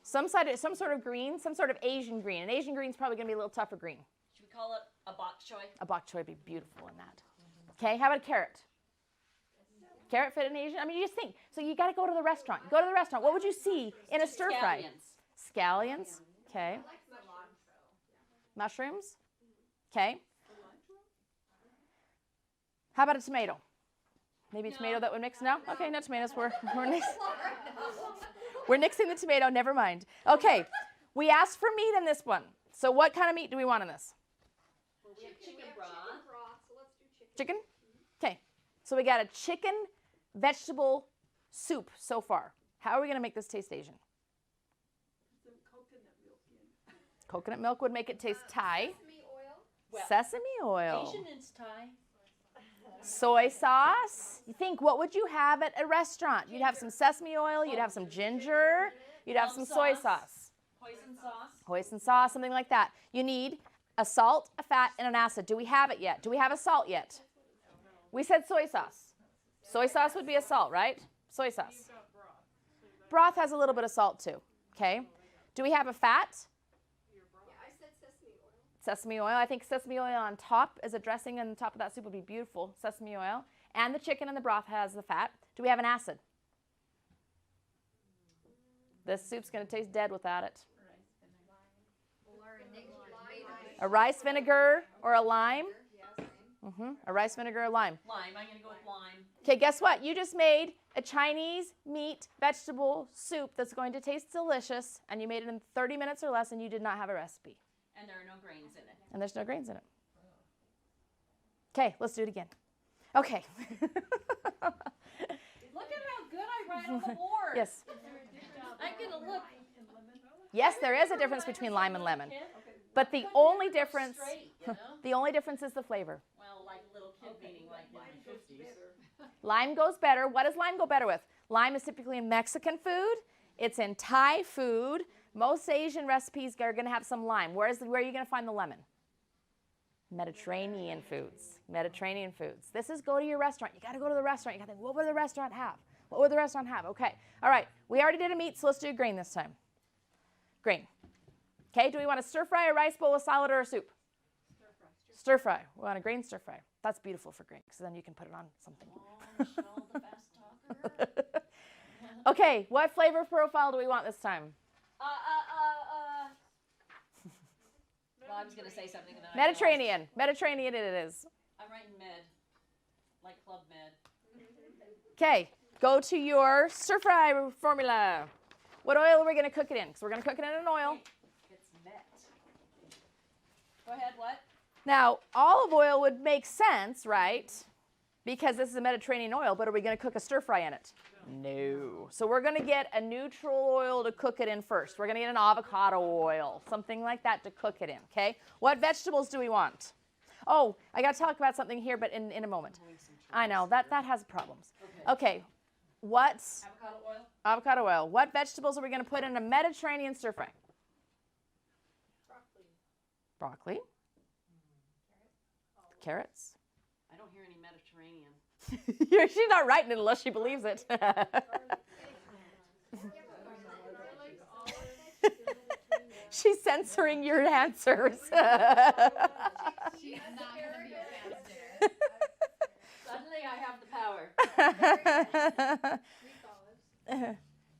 Some sort of green, some sort of Asian green. An Asian green is probably going to be a little tougher green. Should we call it a bok choy? A bok choy would be beautiful in that. Okay, how about a carrot? Carrot fit in Asian? I mean, you just think. So you got to go to the restaurant. Go to the restaurant. What would you see in a stir fry? Scallions. Scallions. Okay. Mushrooms. Okay. How about a tomato? Maybe a tomato that would mix? No? Okay, no tomatoes. We're nixing the tomato. Never mind. Okay. We asked for meat in this one. So what kind of meat do we want in this? Well, we have chicken chicken broth, broth. so let's do chicken. Chicken? Okay. So we got a chicken vegetable soup so far. How are we going to make this taste Asian? Some coconut milk in. Coconut milk would make it taste Thai. Sesame oil. Well, Sesame oil. Asian is Thai. Soy sauce. You think, what would you have at a restaurant? You'd have some sesame oil, you'd have some ginger, you'd have some soy sauce. Hoisin sauce. Hoisin sauce, something like that. You need a salt, a fat, and an acid. Do we have it yet? Do we have a salt yet? We said soy sauce. Soy sauce would be a salt, right? Soy sauce. Broth has a little bit of salt too, okay? Do we have a fat? Yeah, I said sesame oil. Sesame oil. I think sesame oil on top as a dressing on the top of that soup would be beautiful. Sesame oil. And the chicken and the broth has the fat. Do we have an acid? This soup's going to taste dead without it. A rice vinegar or a lime? A rice vinegar or lime. Lime. I'm going to go with lime. Okay, guess what? You just made a Chinese meat vegetable soup that's going to taste delicious, and you made it in 30 minutes or less, and you did not have a recipe. And there are no grains in it. And there's no grains in it. Okay, let's do it again. Okay. Look at how good I write on the board. Yes. I'm going to look. Yes, there is a difference between lime and lemon. But the only difference, Straight, you know? the only difference is the flavor. Well, like a little kid meaning like in my 50s. Lime goes better. What does lime go better with? Lime is typically in Mexican food. It's in Thai food. Most Asian recipes are going to have some lime. Where are you going to find the lemon? Mediterranean foods. Mediterranean foods. This is go to your restaurant. You got to go to the restaurant. You got to think, what would the restaurant have? What would the restaurant have? Okay. All right. We already did a meat, so let's do a grain this time. Grain. Okay. Do we want a stir fry, a rice bowl, a salad, or a soup? Stir fry. We want a grain stir fry. That's beautiful for grain, because then you can put it on something. Oh, Michelle, the fast talker. Okay, what flavor profile do we want this time? Well, I was gonna say something and then Mediterranean. Mediterranean it is. I'm writing med, like Club Med. Okay, go to your stir fry formula. What oil are we going to cook it in? Because we're going to cook it in an oil. It's met. Go ahead. What? Now, olive oil would make sense, right? Because this is a Mediterranean oil, but are we going to cook a stir fry in it? No. So we're going to get a neutral oil to cook it in first. We're going to get an avocado oil, something like that to cook it in, okay? What vegetables do we want? Oh, I got to talk about something here, but in a moment. I know, that has problems. Okay, what? Avocado oil. Avocado oil. What vegetables are we going to put in a Mediterranean stir fry? Broccoli. Carrots. I don't hear any Mediterranean. She's not writing it unless she believes it. She's censoring your answers. She's not gonna be downstairs. Suddenly I have the power.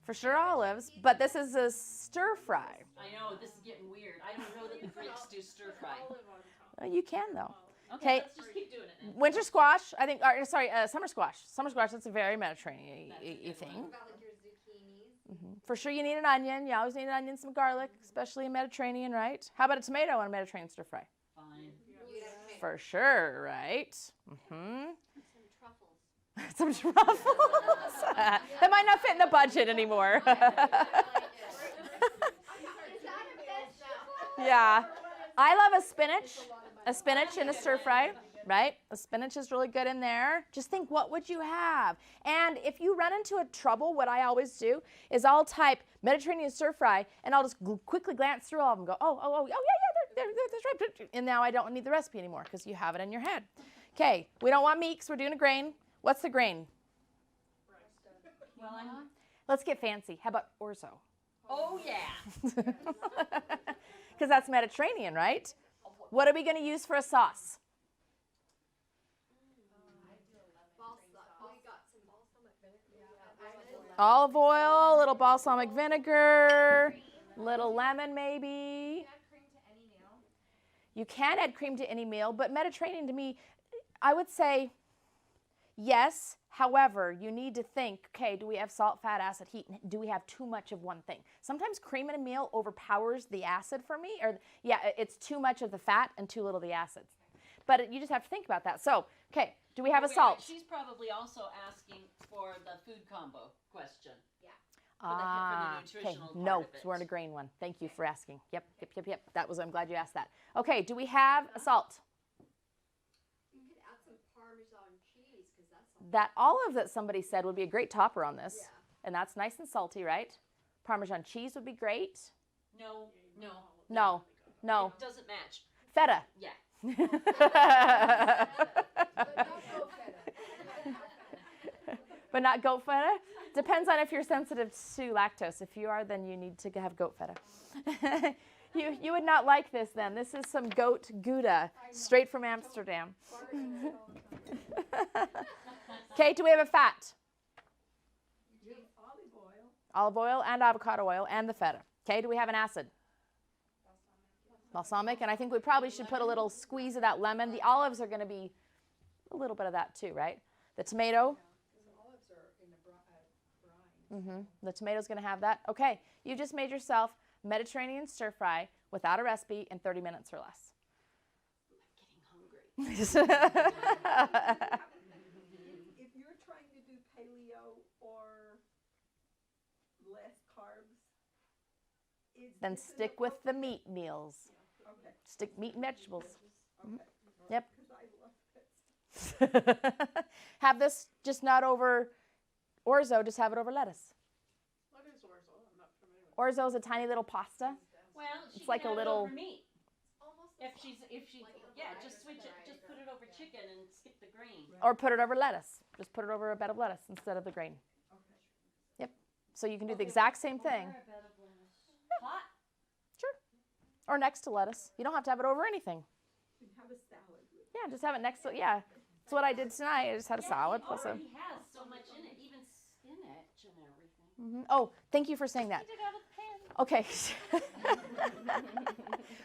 For sure olives, but this is a stir fry. I know, this is getting weird. I don't know that the Greeks do stir fry. You can though. Okay, let's just keep doing it then. Winter squash, I think, or, sorry, summer squash. Summer squash, that's a very Mediterranean thing. What about like your zucchinis? For sure you need an onion. You always need an onion, some garlic, especially in Mediterranean, right? How about a tomato on a Mediterranean stir fry? Fine. You'd have tomato. For sure, right? Mm-hmm. Some truffles. Some truffles. That might not fit in the budget anymore. Is that a vegetable? Yeah. I love a spinach. A spinach in a stir fry, right? A spinach is really good in there. Just think, what would you have? And if you run into a trouble, what I always do is I'll type Mediterranean stir fry, and I'll just quickly glance through all of them and go, yeah, that's right. And now I don't need the recipe anymore because you have it in your head. Okay, we don't want meat because we're doing a grain. What's the grain? Well, I'm... Let's get fancy. How about orzo? Oh, yeah. Because that's Mediterranean, right? What are we going to use for a sauce? Olive oil, a little balsamic vinegar, little lemon maybe. You can add cream to any meal, but Mediterranean to me, I would say yes. However, you need to think, okay, do we have salt, fat, acid, heat? Do we have too much of one thing? Sometimes cream in a meal overpowers the acid for me. Or yeah, it's too much of the fat and too little of the acids. But you just have to think about that. So, okay, do we have a salt? She's probably also asking for the food combo question. Yeah. For the Okay, nutritional part no, of it. so we're in a grain one. Thank you for asking. Yep. I'm glad you asked that. Okay, do we have a salt? You could add some Parmesan cheese because that's That olive that somebody said would be a great topper on this. Yeah. And that's nice and salty, right? Parmesan cheese would be great. No. No. It doesn't match. Feta. Yeah. But not goat feta? Depends on if you're sensitive to lactose. If you are, then you need to have goat feta. You would not like this then. This is some goat Gouda, straight from Amsterdam. Okay, do we have a fat? Olive oil and avocado oil and the feta. Okay, do we have an acid? Balsamic, and I think we probably should put a little squeeze of that lemon. The olives are going to be a little bit of that too, right? The tomato. The tomato's going to have that. Okay, you just made yourself Mediterranean stir fry without a recipe in 30 minutes or less. I'm getting hungry. If you're trying to do paleo or less carbs, Then stick with the meat meals. Okay. Stick meat and vegetables. Okay. Yep. Because I love that. Have this just not over orzo, just have it over lettuce. What is orzo? I'm not familiar with Orzo is a tiny little pasta. Well, she It's like can a have it little- over meat. If she, yeah, just switch it, just put it over chicken and skip the grain. Or put it over lettuce. Just put it over a bed of lettuce instead of the grain. Yep. So you can do the exact same thing. Hot. Or next to lettuce. You don't have to have it over anything. And have a salad with it. Yeah, just have it next to it. Yeah, that's what I did tonight. I just had a salad It plus a. already has so much in it, even spinach and everything. Oh, thank you for saying that. Take it out of the pan. Okay.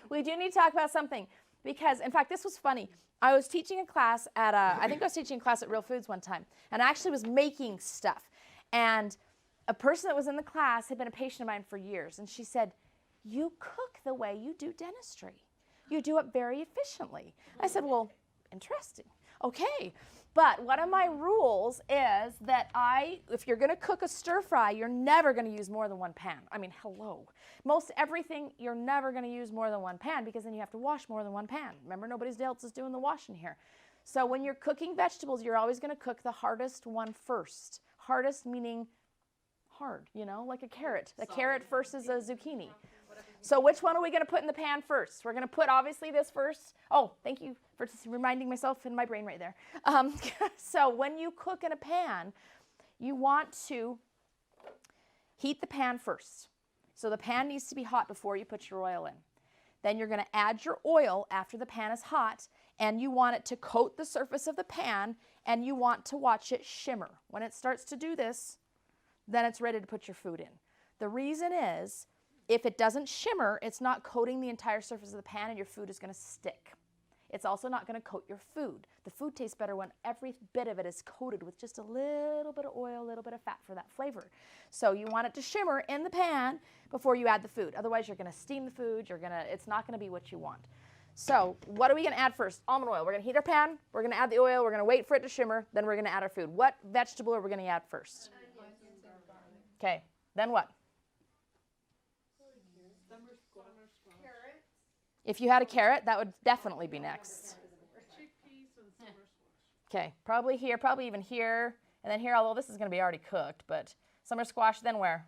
We do need to talk about something because, in fact, this was funny. I was teaching a class at I think I was teaching a class at Real Foods one time, and I actually was making stuff. And a person that was in the class had been a patient of mine for years, and she said, "You cook the way you do dentistry. You do it very efficiently." I said, "Well, interesting. Okay." But one of my rules is that if you're going to cook a stir fry, you're never going to use more than one pan. I mean, hello. Most everything, you're never going to use more than one pan because then you have to wash more than one pan. Remember, nobody else is doing the washing here. So when you're cooking vegetables, you're always going to cook the hardest one first. Hardest meaning hard, like a carrot. A carrot versus a zucchini. So which one are we going to put in the pan first? We're going to put, obviously, this first. Oh, thank you for just reminding myself in my brain right there. So when you cook in a pan, you want to heat the pan first. So the pan needs to be hot before you put your oil in. Then you're going to add your oil after the pan is hot, and you want it to coat the surface of the pan, and you want to watch it shimmer. When it starts to do this, then it's ready to put your food in. The reason is, if it doesn't shimmer, it's not coating the entire surface of the pan and your food is going to stick. It's also not going to coat your food. The food tastes better when every bit of it is coated with just a little bit of oil, a little bit of fat for that flavor. So you want it to shimmer in the pan before you add the food. Otherwise, you're going to steam the food. It's not going to be what you want. So what are we going to add first? Almond oil. We're going to heat our pan. We're going to add the oil. We're going to wait for it to shimmer. Then we're going to add our food. What vegetable are we going to add first? Okay. Then what? If you had a carrot, that would definitely be next. Chickpeas and summer squash. Okay, probably here, probably even here, and then here, although this is going to be already cooked, but summer squash, then where?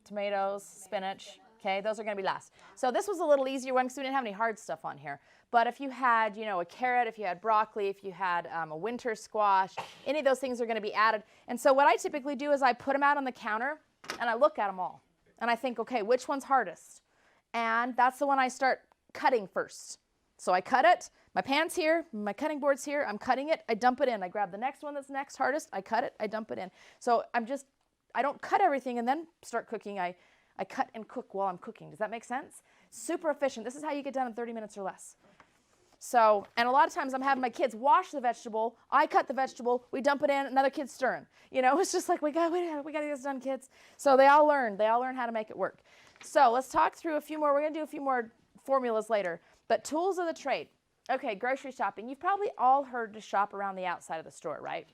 Tomatoes, spinach. Okay, those are going to be last. So this was a little easier one because we didn't have any hard stuff on here. But if you had, a carrot, if you had broccoli, if you had a winter squash, any of those things are going to be added. And so what I typically do is I put them out on the counter, and I look at them all. And I think, okay, which one's hardest? And that's the one I start cutting first. So I cut it, my pan's here, my cutting board's here, I'm cutting it, I dump it in. I grab the next one that's next hardest, I cut it, I dump it in. So I don't cut everything and then start cooking. I cut and cook while I'm cooking. Does that make sense? Super efficient. This is how you get done in 30 minutes or less. So, and a lot of times I'm having my kids wash the vegetable, I cut the vegetable, we dump it in, another kid's stirring. It's just like, we got to get this done, kids. So they all learn how to make it work. So let's talk through a few more. We're going to do a few more formulas later. But tools of the trade. Okay, grocery shopping. You've probably all heard to shop around the outside of the store, right?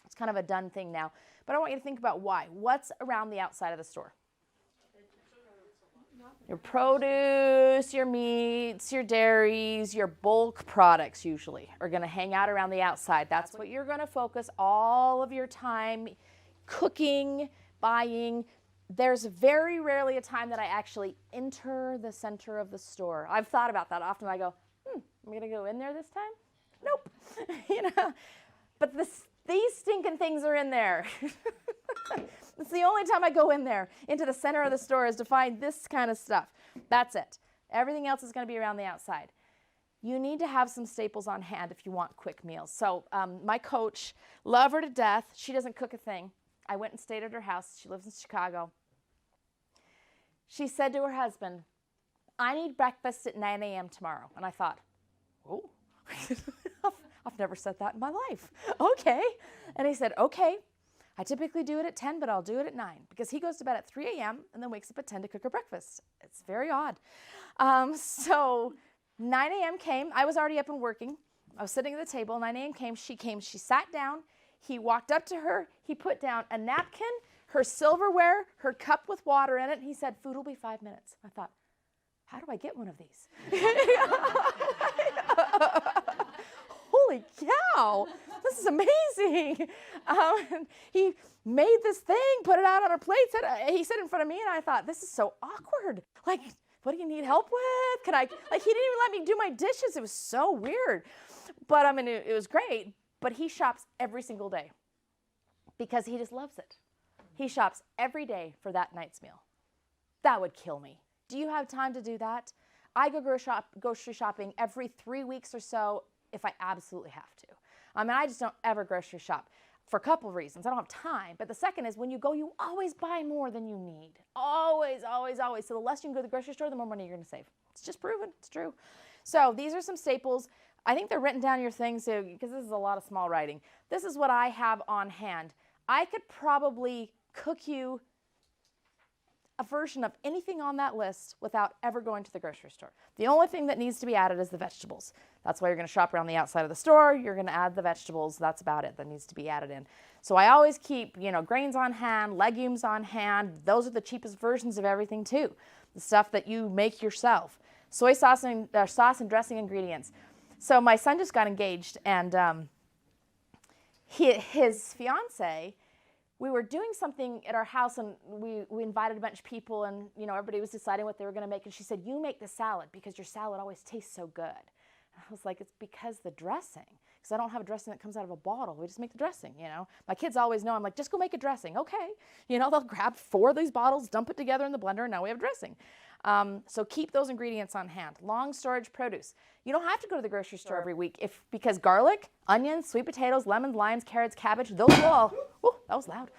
It's kind of a done thing now. But I want you to think about why. What's around the outside of the store? Your produce, your meats, your dairies, your bulk products usually are going to hang out around the outside. That's what you're going to focus all of your time cooking, buying. There's very rarely a time that I actually enter the center of the store. I've thought about that often. I go, I'm going to go in there this time? Nope. But these stinking things are in there. It's the only time I go in there, into the center of the store, is to find this kind of stuff. That's it. Everything else is going to be around the outside. You need to have some staples on hand if you want quick meals. So my coach, love her to death. She doesn't cook a thing. I went and stayed at her house. She lives in Chicago. She said to her husband, I need breakfast at 9 a.m. tomorrow. And I thought, oh, I've never said that in my life. Okay. And he said, okay. I typically do it at 10, but I'll do it at 9 because he goes to bed at 3 a.m. and then wakes up at 10 to cook her breakfast. It's very odd. So 9 a.m. came. I was already up and working. I was sitting at the table. 9 a.m. came. She sat down. He walked up to her. He put down a napkin, her silverware, her cup with water in it. And he said, food will be 5 minutes. I thought, how do I get one of these? Holy cow, this is amazing. He made this thing, put it out on a plate, he said in front of me, and I thought, this is so awkward. Like, what do you need help with? He didn't even let me do my dishes. It was so weird. But I mean, it was great. But he shops every single day because he just loves it. He shops every day for that night's meal. That would kill me. Do you have time to do that? I go grocery shopping every 3 weeks or so if I absolutely have to. I mean, I just don't ever grocery shop for a couple of reasons. I don't have time. But the second is when you go, you always buy more than you need. Always, always, always. So the less you can go to the grocery store, the more money you're going to save. It's just proven. It's true. So these are some staples. I think they're written down your things because this is a lot of small writing. This is what I have on hand. I could probably cook you a version of anything on that list without ever going to the grocery store. The only thing that needs to be added is the vegetables. That's why you're going to shop around the outside of the store. You're going to add the vegetables. That's about it that needs to be added in. So I always keep, grains on hand, legumes on hand. Those are the cheapest versions of everything too. The stuff that you make yourself. Soy sauce and dressing ingredients. So my son just got engaged, and his fiance, we were doing something at our house, and we invited a bunch of people, and everybody was deciding what they were going to make, and she said, "You make the salad because your salad always tastes so good." And I was like, "It's because the dressing, because I don't have a dressing that comes out of a bottle. We just make the dressing, My kids always know. I'm like, "Just go make a dressing." Okay. They'll grab 4 of these bottles, dump it together in the blender, and now we have dressing. So keep those ingredients on hand. Long storage produce. You don't have to go to the grocery store every week because garlic, onions, sweet potatoes, lemons, limes, carrots, cabbage, those will all, oh, that was loud.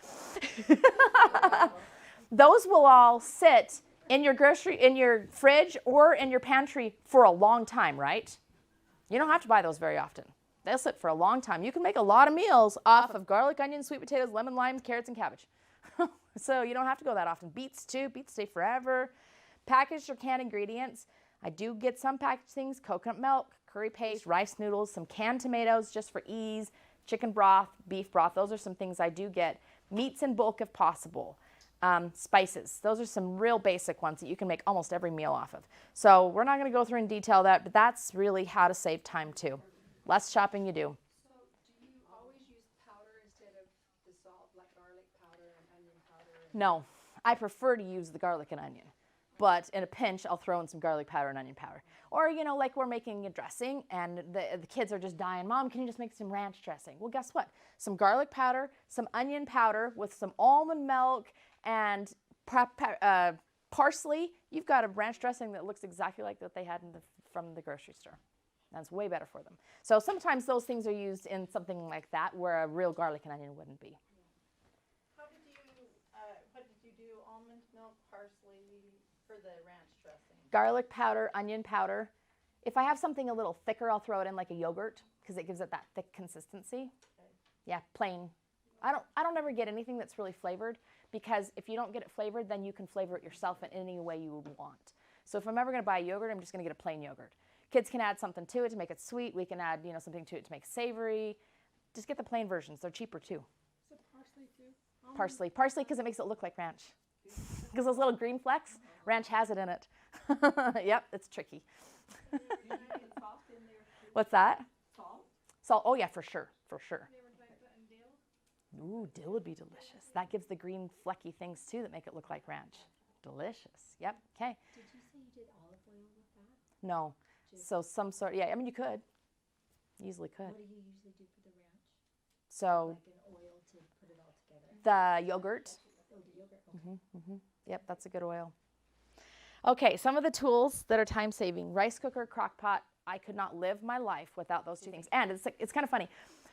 Those will all sit in your fridge or in your pantry for a long time, right? You don't have to buy those very often. They'll sit for a long time. You can make a lot of meals off of garlic, onions, sweet potatoes, lemon, limes, carrots, and cabbage. So you don't have to go that often. Beets too. Beets stay forever. Packaged or canned ingredients. I do get some packaged things: coconut milk, curry paste, rice noodles, some canned tomatoes just for ease, chicken broth, beef broth. Those are some things I do get. Meats in bulk if possible. Spices. Those are some real basic ones that you can make almost every meal off of. So we're not going to go through and detail that, but that's really how to save time too. Less shopping you do. So do you always use powder instead of the salt, like garlic powder and onion powder? No, I prefer to use the garlic and onion. But in a pinch, I'll throw in some garlic powder and onion powder. Or, like we're making a dressing and the kids are just dying, "Mom, can you just make some ranch dressing?" Well, guess what? Some garlic powder, some onion powder with some almond milk and parsley. You've got a ranch dressing that looks exactly like what they had from the grocery store. That's way better for them. So sometimes those things are used in something like that where a real garlic and onion wouldn't be. What did you do? Almond milk, parsley for the ranch dressing? Garlic powder, onion powder. If I have something a little thicker, I'll throw it in like a yogurt because it gives it that thick consistency. Okay. Yeah, plain. I don't ever get anything that's really flavored because if you don't get it flavored, then you can flavor it yourself in any way you would want. So if I'm ever going to buy a yogurt, I'm just going to get a plain yogurt. Kids can add something to it to make it sweet. We can add, something to it to make savory. Just get the plain versions. They're cheaper too. So parsley too? Parsley because it makes it look like ranch. Because those little green flecks, ranch has it in it. Yep, it's tricky. You can salt in there too. What's that? Salt? Salt. Oh yeah, for sure. You ever tried putting dill? Ooh, dill would be delicious. That gives the green flecky things too that make it look like ranch. Delicious. Yep. Okay. Did you say you did olive oil with that? No. So some sort. Yeah. I mean, you could. Easily could. What do you usually do for the ranch? So Like an oil to put it all together? the yogurt. Oh, the yogurt. Okay. Yep, that's a good oil. Okay, some of the tools that are time saving: rice cooker, crock pot. I could not live my life without those 2 things. And it's kind of funny.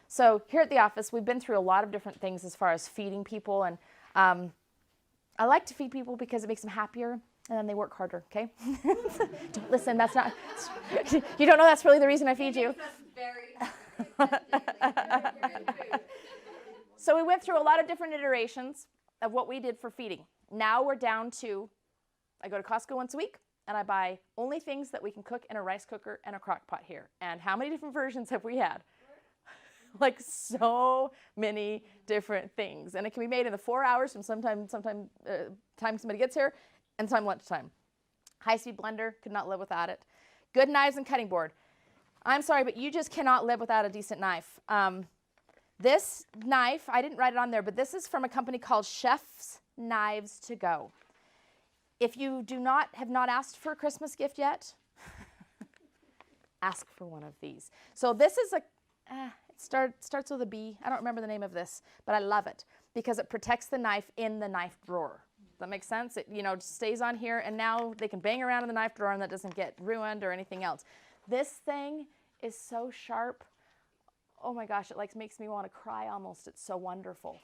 So here at the office, we've been through a lot of different things as far as feeding people, and I like to feed people because it makes them happier, and then they work harder. Okay, don't listen. That's not. You don't know that's really the reason I feed you. That's very So we went through a lot of different iterations of what we did for feeding. Now we're down to, I go to Costco once a week and I buy only things that we can cook in a rice cooker and a crock pot here. And how many different versions have we had? Like so many different things. And it can be made in the 4 hours from time somebody gets here and time lunchtime. High-speed blender, could not live without it. Good knives and cutting board. I'm sorry, but you just cannot live without a decent knife. This knife, I didn't write it on there, but this is from a company called Chef's Knives to Go. If you have not asked for a Christmas gift yet, ask for one of these. So this is it starts with a B. I don't remember the name of this, but I love it because it protects the knife in the knife drawer. That makes sense? It, you know, just stays on here, and now they can bang around in the knife drawer and that doesn't get ruined or anything else. This thing is so sharp. Oh my gosh, it like makes me want to cry almost. It's so wonderful.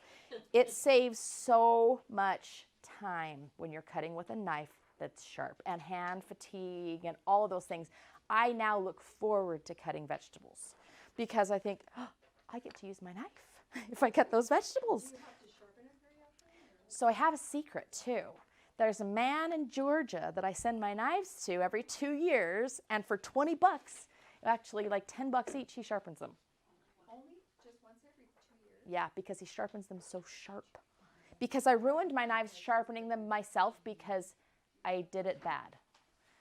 It saves so much time when you're cutting with a knife that's sharp, and hand fatigue and all of those things. I now look forward to cutting vegetables because I think, oh, I get to use my knife if I cut those vegetables. So I have a secret too. There's a man in Georgia that I send my knives to every 2 years, and for 20 bucks, actually like 10 bucks each, he sharpens them. Only just once every 2 years? Yeah, because he sharpens them so sharp. Because I ruined my knives sharpening them myself because I did it bad.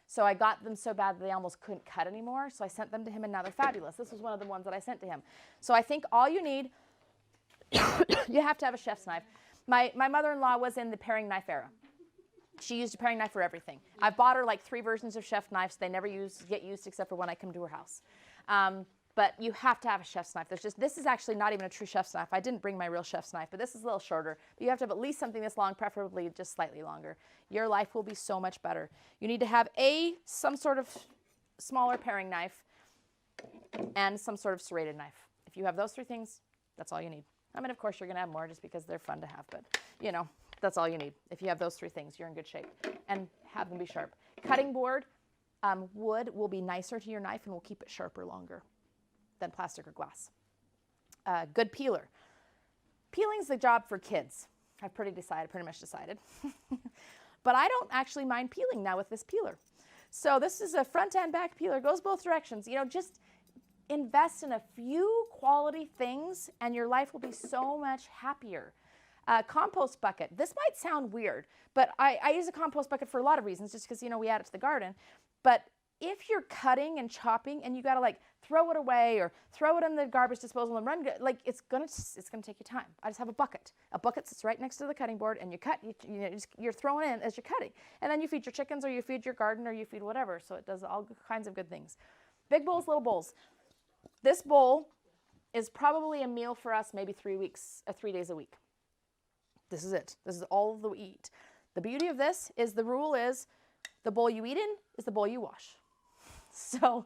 So I got them so bad that they almost couldn't cut anymore, so I sent them to him, and now they're fabulous. This was one of the ones that I sent to him. So I think all you need, you have to have a chef's knife. My mother-in-law was in the paring knife era. She used a paring knife for everything. I've bought her like 3 versions of chef knives. They never get used except for when I come to her house. But you have to have a chef's knife. This is actually not even a true chef's knife. I didn't bring my real chef's knife, but this is a little shorter. But you have to have at least something this long, preferably just slightly longer. Your life will be so much better. You need to have some sort of smaller paring knife and some sort of serrated knife. If you have those 3 things, that's all you need. I mean, of course, you're going to have more just because they're fun to have, but, you know, that's all you need. If you have those 3 things, you're in good shape. And have them be sharp. Cutting board, wood will be nicer to your knife and will keep it sharper longer than plastic or glass. Good peeler. Peeling's the job for kids. I've pretty much decided. But I don't actually mind peeling now with this peeler. So this is a front and back peeler. Goes both directions. You know, just invest in a few quality things and your life will be so much happier. Compost bucket. This might sound weird, but I use a compost bucket for a lot of reasons, just because, you know, we add it to the garden. But if you're cutting and chopping and you got to like throw it away or throw it in the garbage disposal and run, like it's gonna take you time. I just have a bucket. A bucket sits right next to the cutting board, and you cut. You're throwing in as you're cutting, and then you feed your chickens or you feed your garden or you feed whatever. So it does all kinds of good things. Big bowls, little bowls. This bowl is probably a meal for us, maybe 3 days a week. This is it. This is all that we eat. The beauty of this is the rule is the bowl you eat in is the bowl you wash. So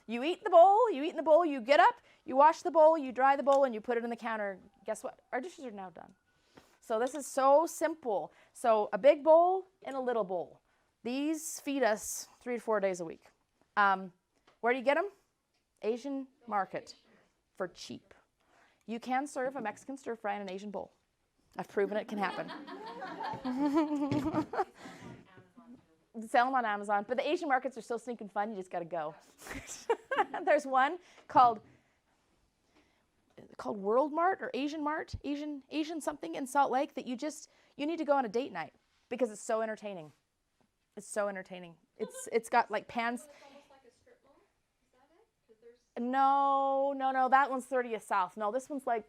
you eat in the bowl, you get up, you wash the bowl, you dry the bowl, and you put it in the counter. Guess what? Our dishes are now done. So this is so simple. So a big bowl and a little bowl. These feed us 3 to 4 days a week. Where do you get them? Asian market for cheap. You can serve a Mexican stir fry in an Asian bowl. I've proven it can happen. Sell them on Amazon, but the Asian markets are so stinking fun, you just got to go. There's one called World Mart or Asian Mart, Asian something in Salt Lake that you need to go on a date night because it's so entertaining. It's so entertaining. It's got like pans. So it's almost like a strip mall? Is that it? 'Cause there's No, that one's 30th South. No, this one's like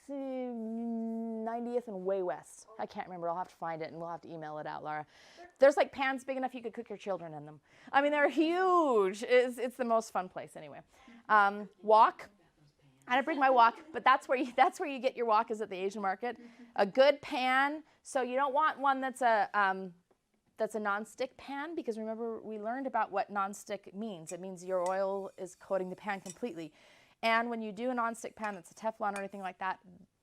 90th and way west. I can't remember. I'll have to find it and we'll have to email it out, Laura. There's like pans big enough you could cook your children in them. I mean, they're huge. It's the most fun place anyway. Wok. I didn't bring my wok, but that's where you get your wok is at the Asian market. A good pan. So you don't want one that's a nonstick pan, because remember we learned about what nonstick means. It means your oil is coating the pan completely. And when you do a nonstick pan that's a Teflon or anything like that,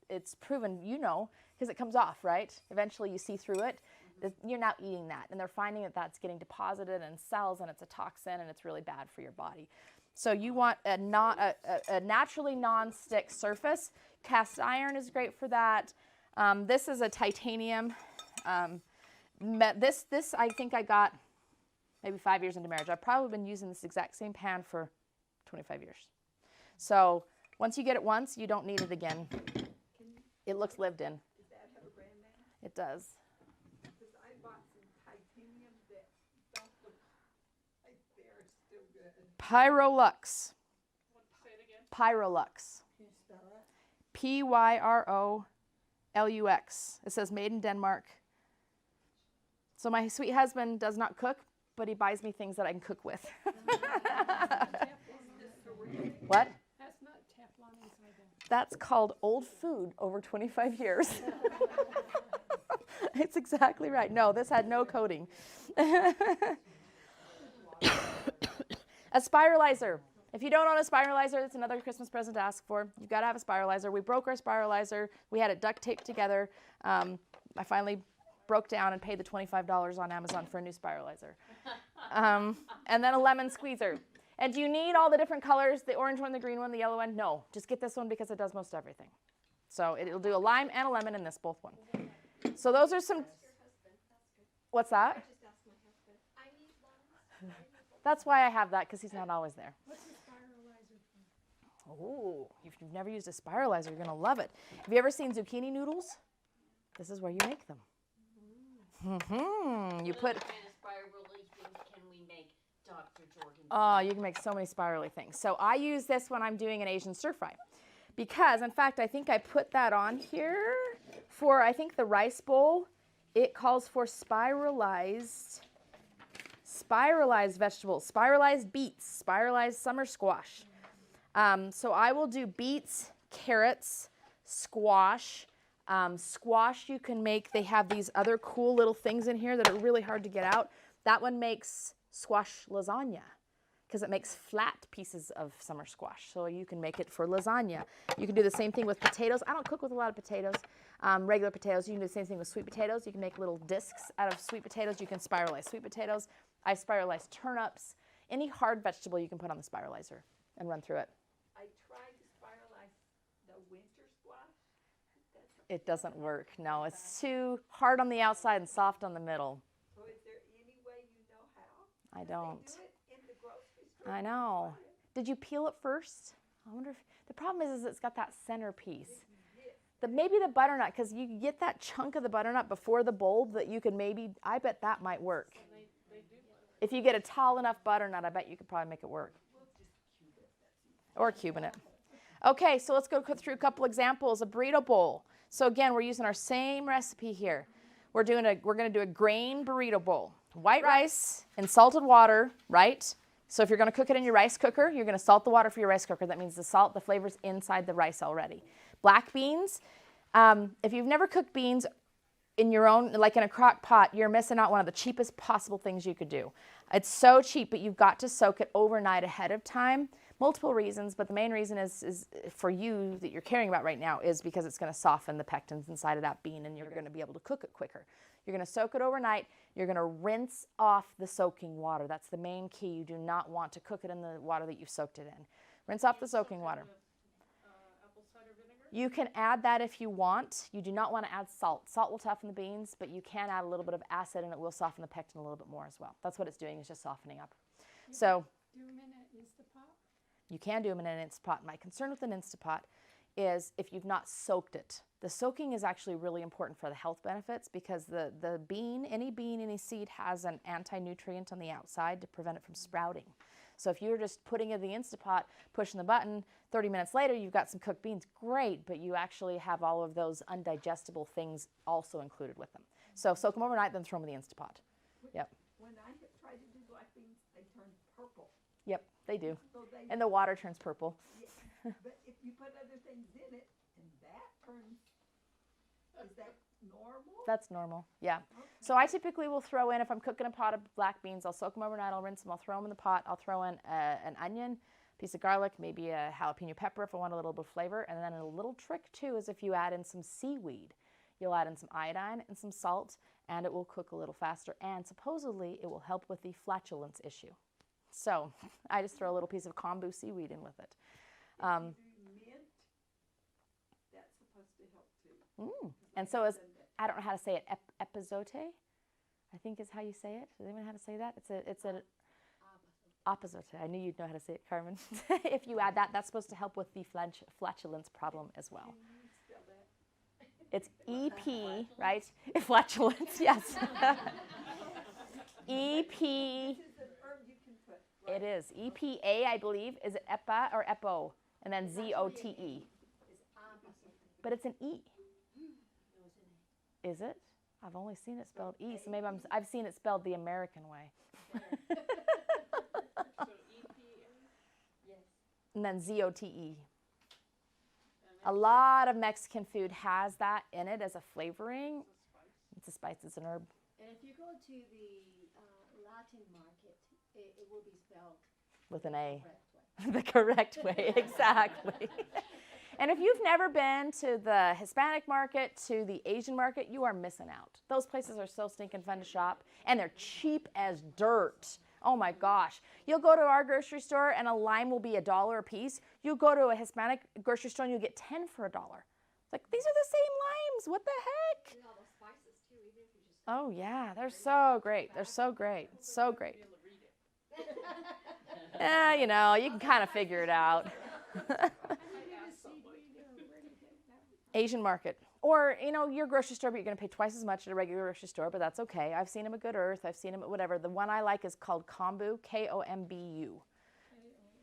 it's proven, because it comes off, right? Eventually you see through it. You're now eating that. And they're finding that that's getting deposited in cells, and it's a toxin, and it's really bad for your body. So you want a naturally nonstick surface. Cast iron is great for that. This is a titanium. This I think I got maybe 5 years into marriage. I've probably been using this exact same pan for 25 years. So once you get it once, you don't need it again. It looks lived in. Does that have a brand name? It does. Because I bought some titanium that don't look like they're still good. Pyrolux. Say it again. Pyrolux. Can you spell it? Pyrolux. It says made in Denmark. So my sweet husband does not cook, but he buys me things that I can cook with. What? That's not Teflon inside there. That's called old food over 25 years. It's exactly right. No, this had no coating. A spiralizer. If you don't own a spiralizer, it's another Christmas present to ask for. You've got to have a spiralizer. We broke our spiralizer. We had it duct taped together. I finally broke down and paid the $25 on Amazon for a new spiralizer. And then a lemon squeezer. And do you need all the different colors, the orange one, the green one, the yellow one? No, just get this one because it does most everything. So it'll do a lime and a lemon in this, both one. So those are some, what's that? That's why I have that, because he's not always there. What's the spiralizer for? Oh, if you've never used a spiralizer, you're going to love it. Have you ever seen zucchini noodles? This is where you make them. You put... What kind of spirally things can we make, Dr. Jordan? Oh, you can make so many spirally things. So I use this when I'm doing an Asian stir fry. Because, in fact, I think I put that on here for, I think, the rice bowl. It calls for spiralized vegetables, spiralized beets, spiralized summer squash. So I will do beets, carrots, squash. Squash you can make, they have these other cool little things in here that are really hard to get out. That one makes squash lasagna because it makes flat pieces of summer squash. So you can make it for lasagna. You can do the same thing with potatoes. I don't cook with a lot of potatoes, regular potatoes. You can do the same thing with sweet potatoes. You can make little discs out of sweet potatoes. You can spiralize sweet potatoes. I spiralize turnips. Any hard vegetable you can put on the spiralizer and run through it. I tried to spiralize the winter squash. It doesn't work. No, it's too hard on the outside and soft on the middle. So is there any way you know how? I don't. They do it in the grocery store. I know. Did you peel it first? I wonder if the problem is it's got that center piece. Maybe the butternut, because you get that chunk of the butternut before the bulb that you could maybe, I bet that might work. If you get a tall enough butternut, I bet you could probably make it work. Or cubing it. Okay, so let's go through a couple examples. A burrito bowl. So again, we're using our same recipe here. We're going to do a grain burrito bowl. White rice in salted water, right? So if you're going to cook it in your rice cooker, you're going to salt the water for your rice cooker. That means the salt, the flavor's inside the rice already. Black beans. If you've never cooked beans in your own, like in a crock pot, you're missing out one of the cheapest possible things you could do. It's so cheap, but you've got to soak it overnight ahead of time. Multiple reasons, but the main reason is for you that you're caring about right now is because it's going to soften the pectins inside of that bean and you're going to be able to cook it quicker. You're going to soak it overnight. You're going to rinse off the soaking water. That's the main key. You do not want to cook it in the water that you've soaked it in. Rinse off the soaking water. Apple cider vinegar? You can add that if you want. You do not want to add salt. Salt will toughen the beans, but you can add a little bit of acid and it will soften the pectin a little bit more as well. That's what it's doing, is just softening up. So Do them in an Instapot? you can do them in an Instapot. My concern with an Instapot is if you've not soaked it. The soaking is actually really important for the health benefits because the bean, any seed has an anti-nutrient on the outside to prevent it from sprouting. So if you're just putting it in the Instapot, pushing the button, 30 minutes later you've got some cooked beans, great, but you actually have all of those undigestible things also included with them. So soak them overnight, then throw them in the Instapot. Yep. When I have tried to do black beans, they turn purple. Yep, they do. So they, And the water turns purple. yeah, but if you put other things in it, and that turns, is that normal? That's normal, yeah. So I typically will throw in, if I'm cooking a pot of black beans, I'll soak them overnight, I'll rinse them, I'll throw them in the pot, I'll throw in an onion, piece of garlic, maybe a jalapeno pepper if I want a little bit of flavor, and then a little trick too is if you add in some seaweed. You'll add in some iodine and some salt, and it will cook a little faster, and supposedly it will help with the flatulence issue. So I just throw a little piece of kombu seaweed in with it. If you do mint, that's supposed to help too. And so is, I don't know how to say it, epizote, I think is how you say it. Does anyone know how to say that? It's an opposite. I knew you'd know how to say it, Carmen. If you add that, that's supposed to help with the flatulence problem as well. Can you spell that? It's EP, right? Flatulence, yes. EP, This is an herb you can put. it is. EPA, I believe. Is it EPA or EPO? And then ZOTE. But it's an E. Is it? I've only seen it spelled E, so maybe I've seen it spelled the American way. And then ZOTE. A lot of Mexican food has that in it as a flavoring. It's a spice. It's an herb. And if you go to the Latin market, it will be spelled With an A. correct way. The correct way, exactly. And if you've never been to the Hispanic market, to the Asian market, you are missing out. Those places are so stinking fun to shop, and they're cheap as dirt. Oh my gosh. You'll go to our grocery store and a lime will be $1 a piece. You go to a Hispanic grocery store and you'll get 10 for $1. It's like, these are the same limes. What the heck? And all those spices too, even if you just. Oh yeah, they're so great. They're so great. So great. You know, you can kind of figure it out. Asian market. Or, you know, your grocery store, but you're going to pay twice as much at a regular grocery store, but that's okay. I've seen them at Good Earth. I've seen them at whatever. The one I like is called Kombu, Kombu.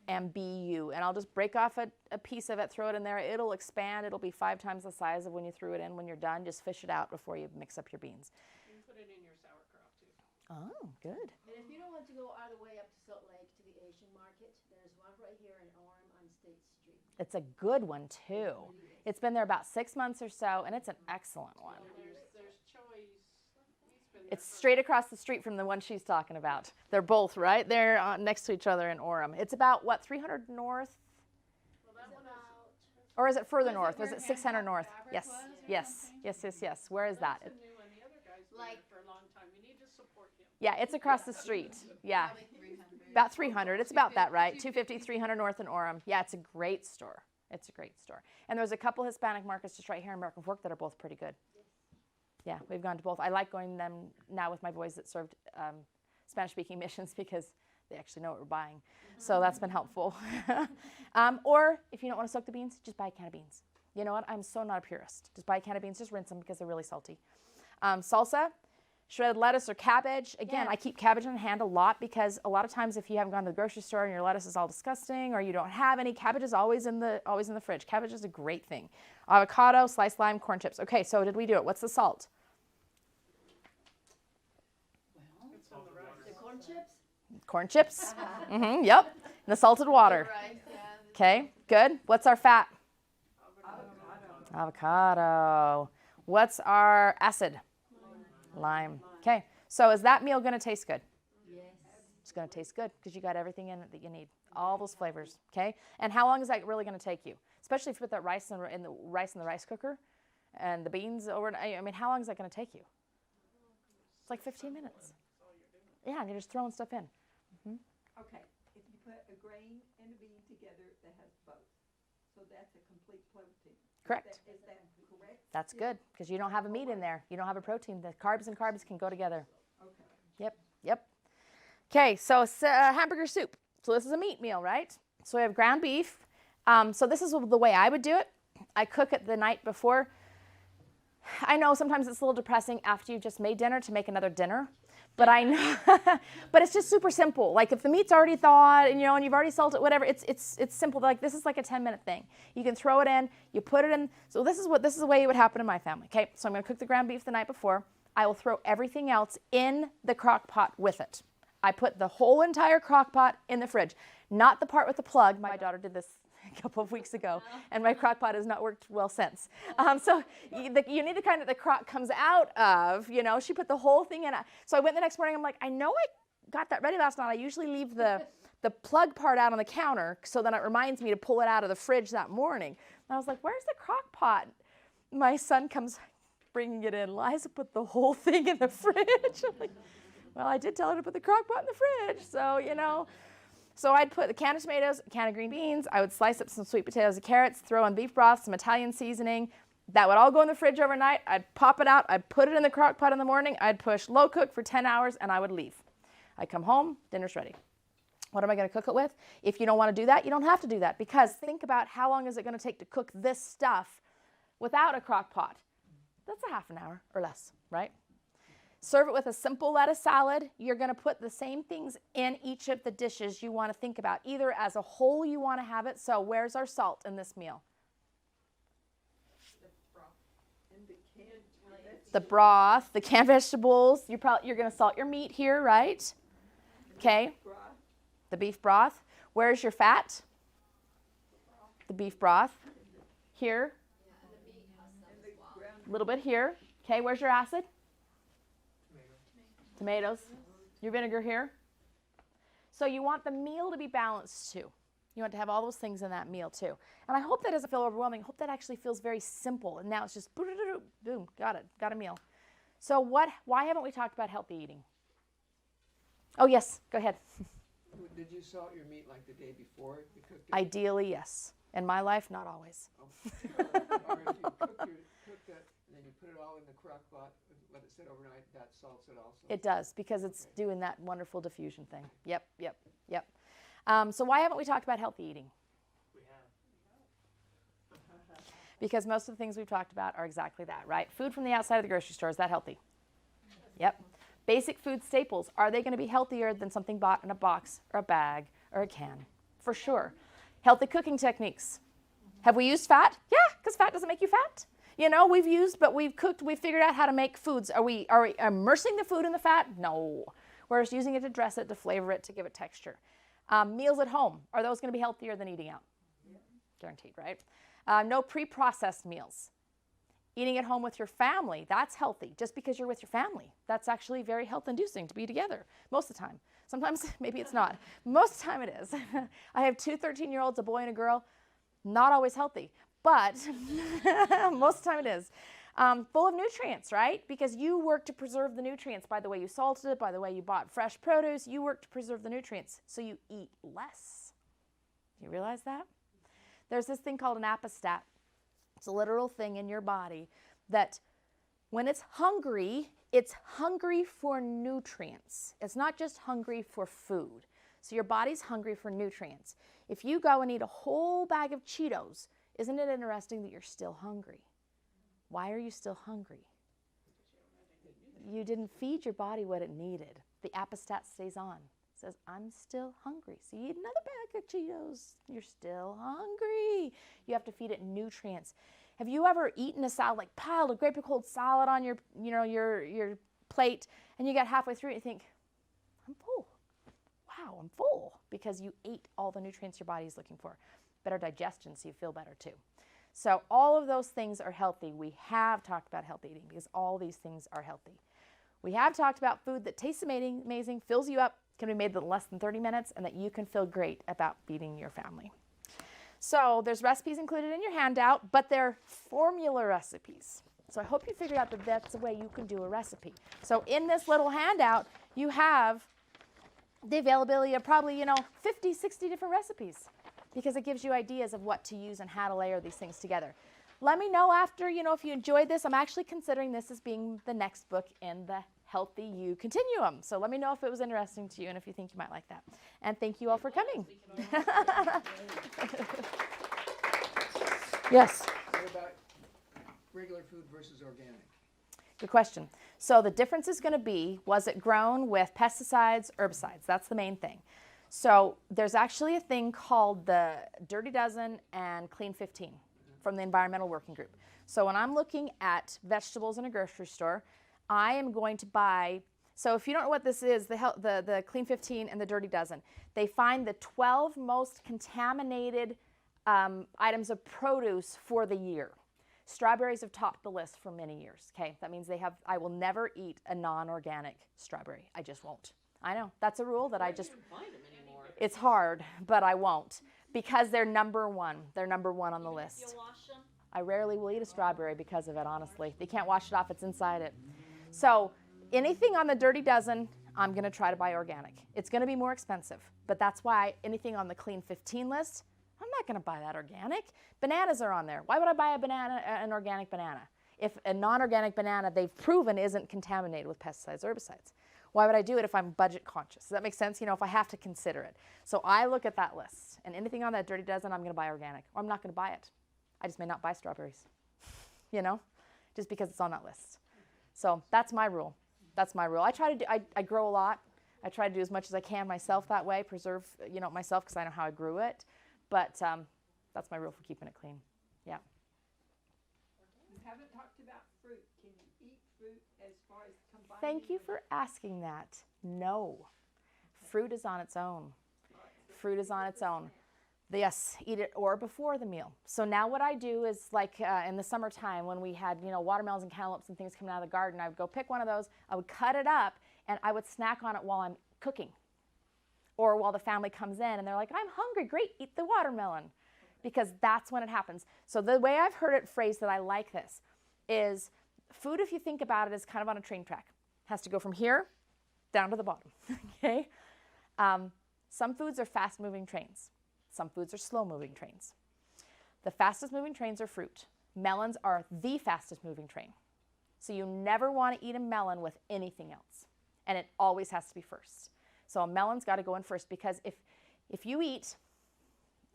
MBU. And I'll just break off a piece of it, throw it in there. It'll expand. It'll be 5 times the size of when you threw it in. When you're done, just fish it out before you mix up your beans. You can put it in your sauerkraut too. Oh, good. And if you don't want to go all the way up to Salt Lake to the Asian market, there's one right here in Orem on State Street. It's a good one, too. It's been there about 6 months or so, and it's an excellent one. There's choice. He's been there It's for- straight across the street from the one she's talking about. They're both right there next to each other in Orem. It's about, what, 300 north? Well, that one is. Or is it further Was it north? where Was it 600 Hancock north? Fabric Yes, was or yes, something? yes. Where is that? That's a new one. The other guy's been Like- there for a long time. You need to support him. Yeah, it's across the street. Yeah, Probably 300. about 300. It's about that, right? 250, 300 north in Orem. Yeah, it's a great store. It's a great store. And there's a couple Hispanic markets just right here in American Fork that are both pretty good. Yeah, we've gone to both. I like going to them now with my boys that served Spanish-speaking missions because they actually know what we're buying. So that's been helpful. Or if you don't want to soak the beans, just buy a can of beans. You know what? I'm so not a purist. Just buy a can of beans. Just rinse them because they're really salty. Salsa. Shredded lettuce or cabbage. Again, I keep cabbage on hand a lot because a lot of times if you haven't gone to the grocery store and your lettuce is all disgusting or you don't have any, cabbage is always in the fridge. Cabbage is a great thing. Avocado, sliced lime, corn chips. Okay, so did we do it? What's the salt? It's on the rice. The corn chips? Corn chips. Yep. And the salted water. Rice, yeah. Okay, good. What's our fat? Avocado. What's our acid? Lime. Okay, so is that meal going to taste good? Yes. It's going to taste good because you got everything in it that you need. All those flavors, okay? And how long is that really going to take you? Especially if you put that rice in the rice cooker and the beans over. I mean, how long is that going to take you? It's like 15 minutes. Yeah, and you're just throwing stuff in. Okay, if you put a grain and a bean together, that has both. So that's a complete protein. Correct. Is that correct? That's good because you don't have a meat in there. You don't have a protein. The carbs and carbs can go together. Okay. Yep. Okay, so hamburger soup. So this is a meat meal, right? So we have ground beef. So this is the way I would do it. I cook it the night before. I know sometimes it's a little depressing after you've just made dinner to make another dinner. But I know, but it's just super simple. Like if the meat's already thawed and and you've already salted, whatever, it's simple. Like this is like a 10-minute thing. You can throw it in, you put it in. So this is the way it would happen in my family. Okay, so I'm gonna cook the ground beef the night before. I will throw everything else in the crock pot with it. I put the whole entire crock pot in the fridge, not the part with the plug. My daughter did this a couple of weeks ago, and my crock pot has not worked well since. So you need the kind that the crock comes out of, she put the whole thing in. So I went the next morning, I'm like, I know I got that ready last night. I usually leave the plug part out on the counter, so then it reminds me to pull it out of the fridge that morning. And I was like, where's the crock pot? My son comes bringing it in. Liza put the whole thing in the fridge. I'm like, well, I did tell her to put the crock pot in the fridge, so, So I'd put a can of tomatoes, a can of green beans. I would slice up some sweet potatoes and carrots, throw in beef broth, some Italian seasoning. That would all go in the fridge overnight. I'd pop it out. I'd put it in the crock pot in the morning. I'd push low cook for 10 hours, and I would leave. I'd come home, dinner's ready. What am I going to cook it with? If you don't want to do that, you don't have to do that, because think about how long is it going to take to cook this stuff without a crock pot. That's a half an hour or less, right? Serve it with a simple lettuce salad. You're going to put the same things in each of the dishes you want to think about. Either as a whole you want to have it. So where's our salt in this meal? The broth, the canned vegetables. You're going to salt your meat here, right? Okay. The beef broth. Where's your fat? The beef broth. Here. A little bit here. Okay, where's your acid? Tomatoes. Your vinegar here. So you want the meal to be balanced too. You want to have all those things in that meal too. And I hope that doesn't feel overwhelming. I hope that actually feels very simple. And now it's just boom, got it, got a meal. So why haven't we talked about healthy eating? Oh yes, go ahead. Did you salt your meat like the day before you cooked it? Ideally, yes. In my life, not always. Or if you cooked it and then you put it all in the crock pot, let it sit overnight, that salts it also? It does, because it's doing that wonderful diffusion thing. Yep. So why haven't we talked about healthy eating? We have. Because most of the things we've talked about are exactly that, right? Food from the outside of the grocery store, is that healthy? Yep. Basic food staples, are they going to be healthier than something bought in a box or a bag or a can? For sure. Healthy cooking techniques. Have we used fat? Yeah, because fat doesn't make you fat. You know, we've cooked, we've figured out how to make foods. Are we immersing the food in the fat? No. We're just using it to dress it, to flavor it, to give it texture. Meals at home, are those going to be healthier than eating out? Yeah. Guaranteed, right? No pre-processed meals. Eating at home with your family, that's healthy. Just because you're with your family, that's actually very health-inducing to be together most of the time. Sometimes maybe it's not. Most of the time it is. I have 2 13-year-olds, a boy and a girl. Not always healthy, but most of the time it is. Full of nutrients, right? Because you work to preserve the nutrients by the way you salted it, by the way you bought fresh produce. You work to preserve the nutrients, so you eat less. You realize that? There's this thing called an apostat. It's a literal thing in your body that when it's hungry for nutrients. It's not just hungry for food. So your body's hungry for nutrients. If you go and eat a whole bag of Cheetos, isn't it interesting that you're still hungry? Why are you still hungry? You didn't feed your body what it needed. The apostat stays on. It says, I'm still hungry. So you eat another bag of Cheetos. You're still hungry. You have to feed it nutrients. Have you ever eaten a salad, like piled a great big cold salad on your plate, and you get halfway through it and you think, I'm full. Wow, I'm full. Because you ate all the nutrients your body is looking for. Better digestion, so you feel better too. So all of those things are healthy. We have talked about healthy eating because all these things are healthy. We have talked about food that tastes amazing, fills you up, can be made in less than 30 minutes, and that you can feel great about feeding your family. So there's recipes included in your handout, but they're formula recipes. So I hope you figured out that that's the way you can do a recipe. So in this little handout, you have the availability of probably, 50, 60 different recipes, because it gives you ideas of what to use and how to layer these things together. Let me know after, if you enjoyed this. I'm actually considering this as being the next book in the Healthy You Continuum. So let me know if it was interesting to you and if you think you might like that. And thank you all for coming. Yes? What about regular food versus organic? Good question. So the difference is going to be, was it grown with pesticides, herbicides? That's the main thing. So there's actually a thing called the Dirty Dozen and Clean 15 from the Environmental Working Group. So when I'm looking at vegetables in a grocery store, I am going to buy, so if you don't know what this is, the Clean 15 and the Dirty Dozen, they find the 12 most contaminated items of produce for the year. Strawberries have topped the list for many years, okay? That means I will never eat a non-organic strawberry. I just won't. I know, that's a rule that I just, it's hard, but I won't, because they're number one. They're number one on the list. You'll wash them? I rarely will eat a strawberry because of it, honestly. They can't wash it off, it's inside it. So anything on the Dirty Dozen, I'm going to try to buy organic. It's going to be more expensive, but that's why anything on the Clean 15 list, I'm not going to buy that organic. Bananas are on there. Why would I buy an organic banana? If a non-organic banana they've proven isn't contaminated with pesticides, herbicides. Why would I do it if I'm budget conscious? Does that make sense? If I have to consider it. So I look at that list, and anything on that Dirty Dozen, I'm going to buy organic, or I'm not going to buy it. I just may not buy strawberries, just because it's on that list. So that's my rule. That's my rule. I try to do, I grow a lot. I try to do as much as I can myself that way, preserve, myself, because I know how I grew it. But that's my rule for keeping it clean. Yeah. You haven't talked about fruit. Can you eat fruit as far as combining? Thank you for asking that. No. Fruit is on its own. Fruit is on its own. Yes, eat it or before the meal. So now what I do is, like in the summertime when we had, watermelons and cantaloupes and things coming out of the garden, I would go pick one of those, I would cut it up, and I would snack on it while I'm cooking. Or while the family comes in and they're like, I'm hungry, great, eat the watermelon. Because that's when it happens. So the way I've heard it phrased that I like this is food, if you think about it, is kind of on a train track. It has to go from here down to the bottom, okay? Some foods are fast-moving trains. Some foods are slow-moving trains. The fastest-moving trains are fruit. Melons are the fastest-moving train. So you never want to eat a melon with anything else. And it always has to be first. So a melon's got to go in first, because if you eat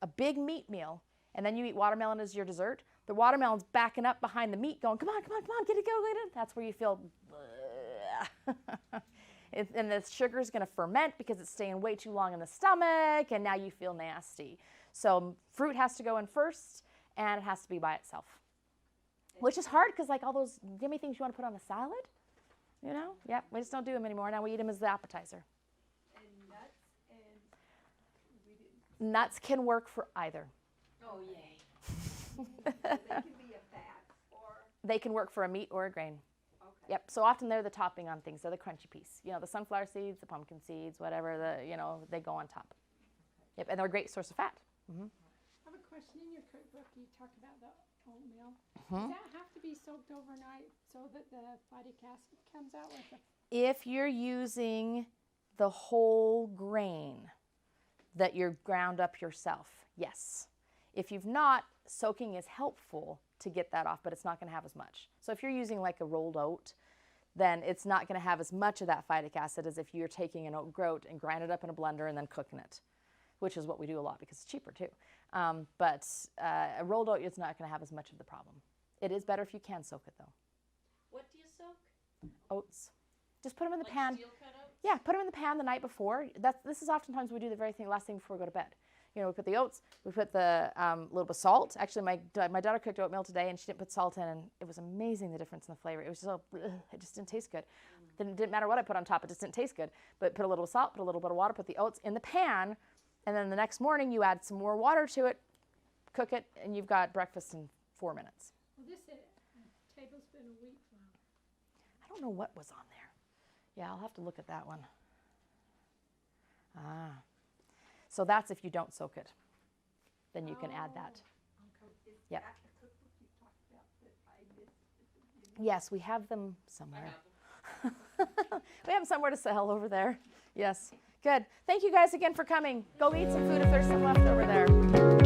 a big meat meal and then you eat watermelon as your dessert, the watermelon's backing up behind the meat going, come on, come on, come on, get it, get it. That's where you feel, and the sugar's going to ferment because it's staying way too long in the stomach, and now you feel nasty. So fruit has to go in first, and it has to be by itself, which is hard because like all those yummy things you want to put on a salad, you know? Yep, we just don't do them anymore. Now we eat them as the appetizer. And nuts, and we didn't, Nuts can work for either. Oh, yay. so they can be a fat or, They can work for a meat or a grain. okay. Yep, so often they're the topping on things. They're the crunchy piece. You know, the sunflower seeds, the pumpkin seeds, whatever, they go on top. Yep, and they're a great source of fat. I have a question. In your cookbook, you talk about the oatmeal. Mhm. Does that have to be soaked overnight so that the phytic acid comes out with the... If you're using the whole grain that you're ground up yourself, yes. If you've not, soaking is helpful to get that off, but it's not going to have as much. So if you're using like a rolled oat, then it's not going to have as much of that phytic acid as if you're taking an oat groat and grind it up in a blender and then cooking it, which is what we do a lot because it's cheaper too. But a rolled oat is not going to have as much of the problem. It is better if you can soak it though. What do you soak? Oats. Just put them in the Like pan. steel cut oats? Yeah, put them in the pan the night before. This is oftentimes we do the very thing, last thing before we go to bed. You know, we put the oats, we put the little bit of salt. Actually, my daughter cooked oatmeal today, and she didn't put salt in, and it was amazing the difference in the flavor. It was so, it just didn't taste good. Didn't matter what I put on top, it just didn't taste good. But put a little salt, put a little bit of water, put the oats in the pan, and then the next morning you add some more water to it, cook it, and you've got breakfast in 4 minutes. Well, this is a tablespoon of wheat flour. I don't know what was on there. Yeah, I'll have to look at that one. Ah. So that's if you don't soak it. Then you can add that. Is Yep. that the cookbook you talked about that I missed at the beginning? Yes, we have them I somewhere. have them. We have them somewhere to sell over there. Yes. Good. Thank you guys again for coming. Go eat some food if there's some left over there.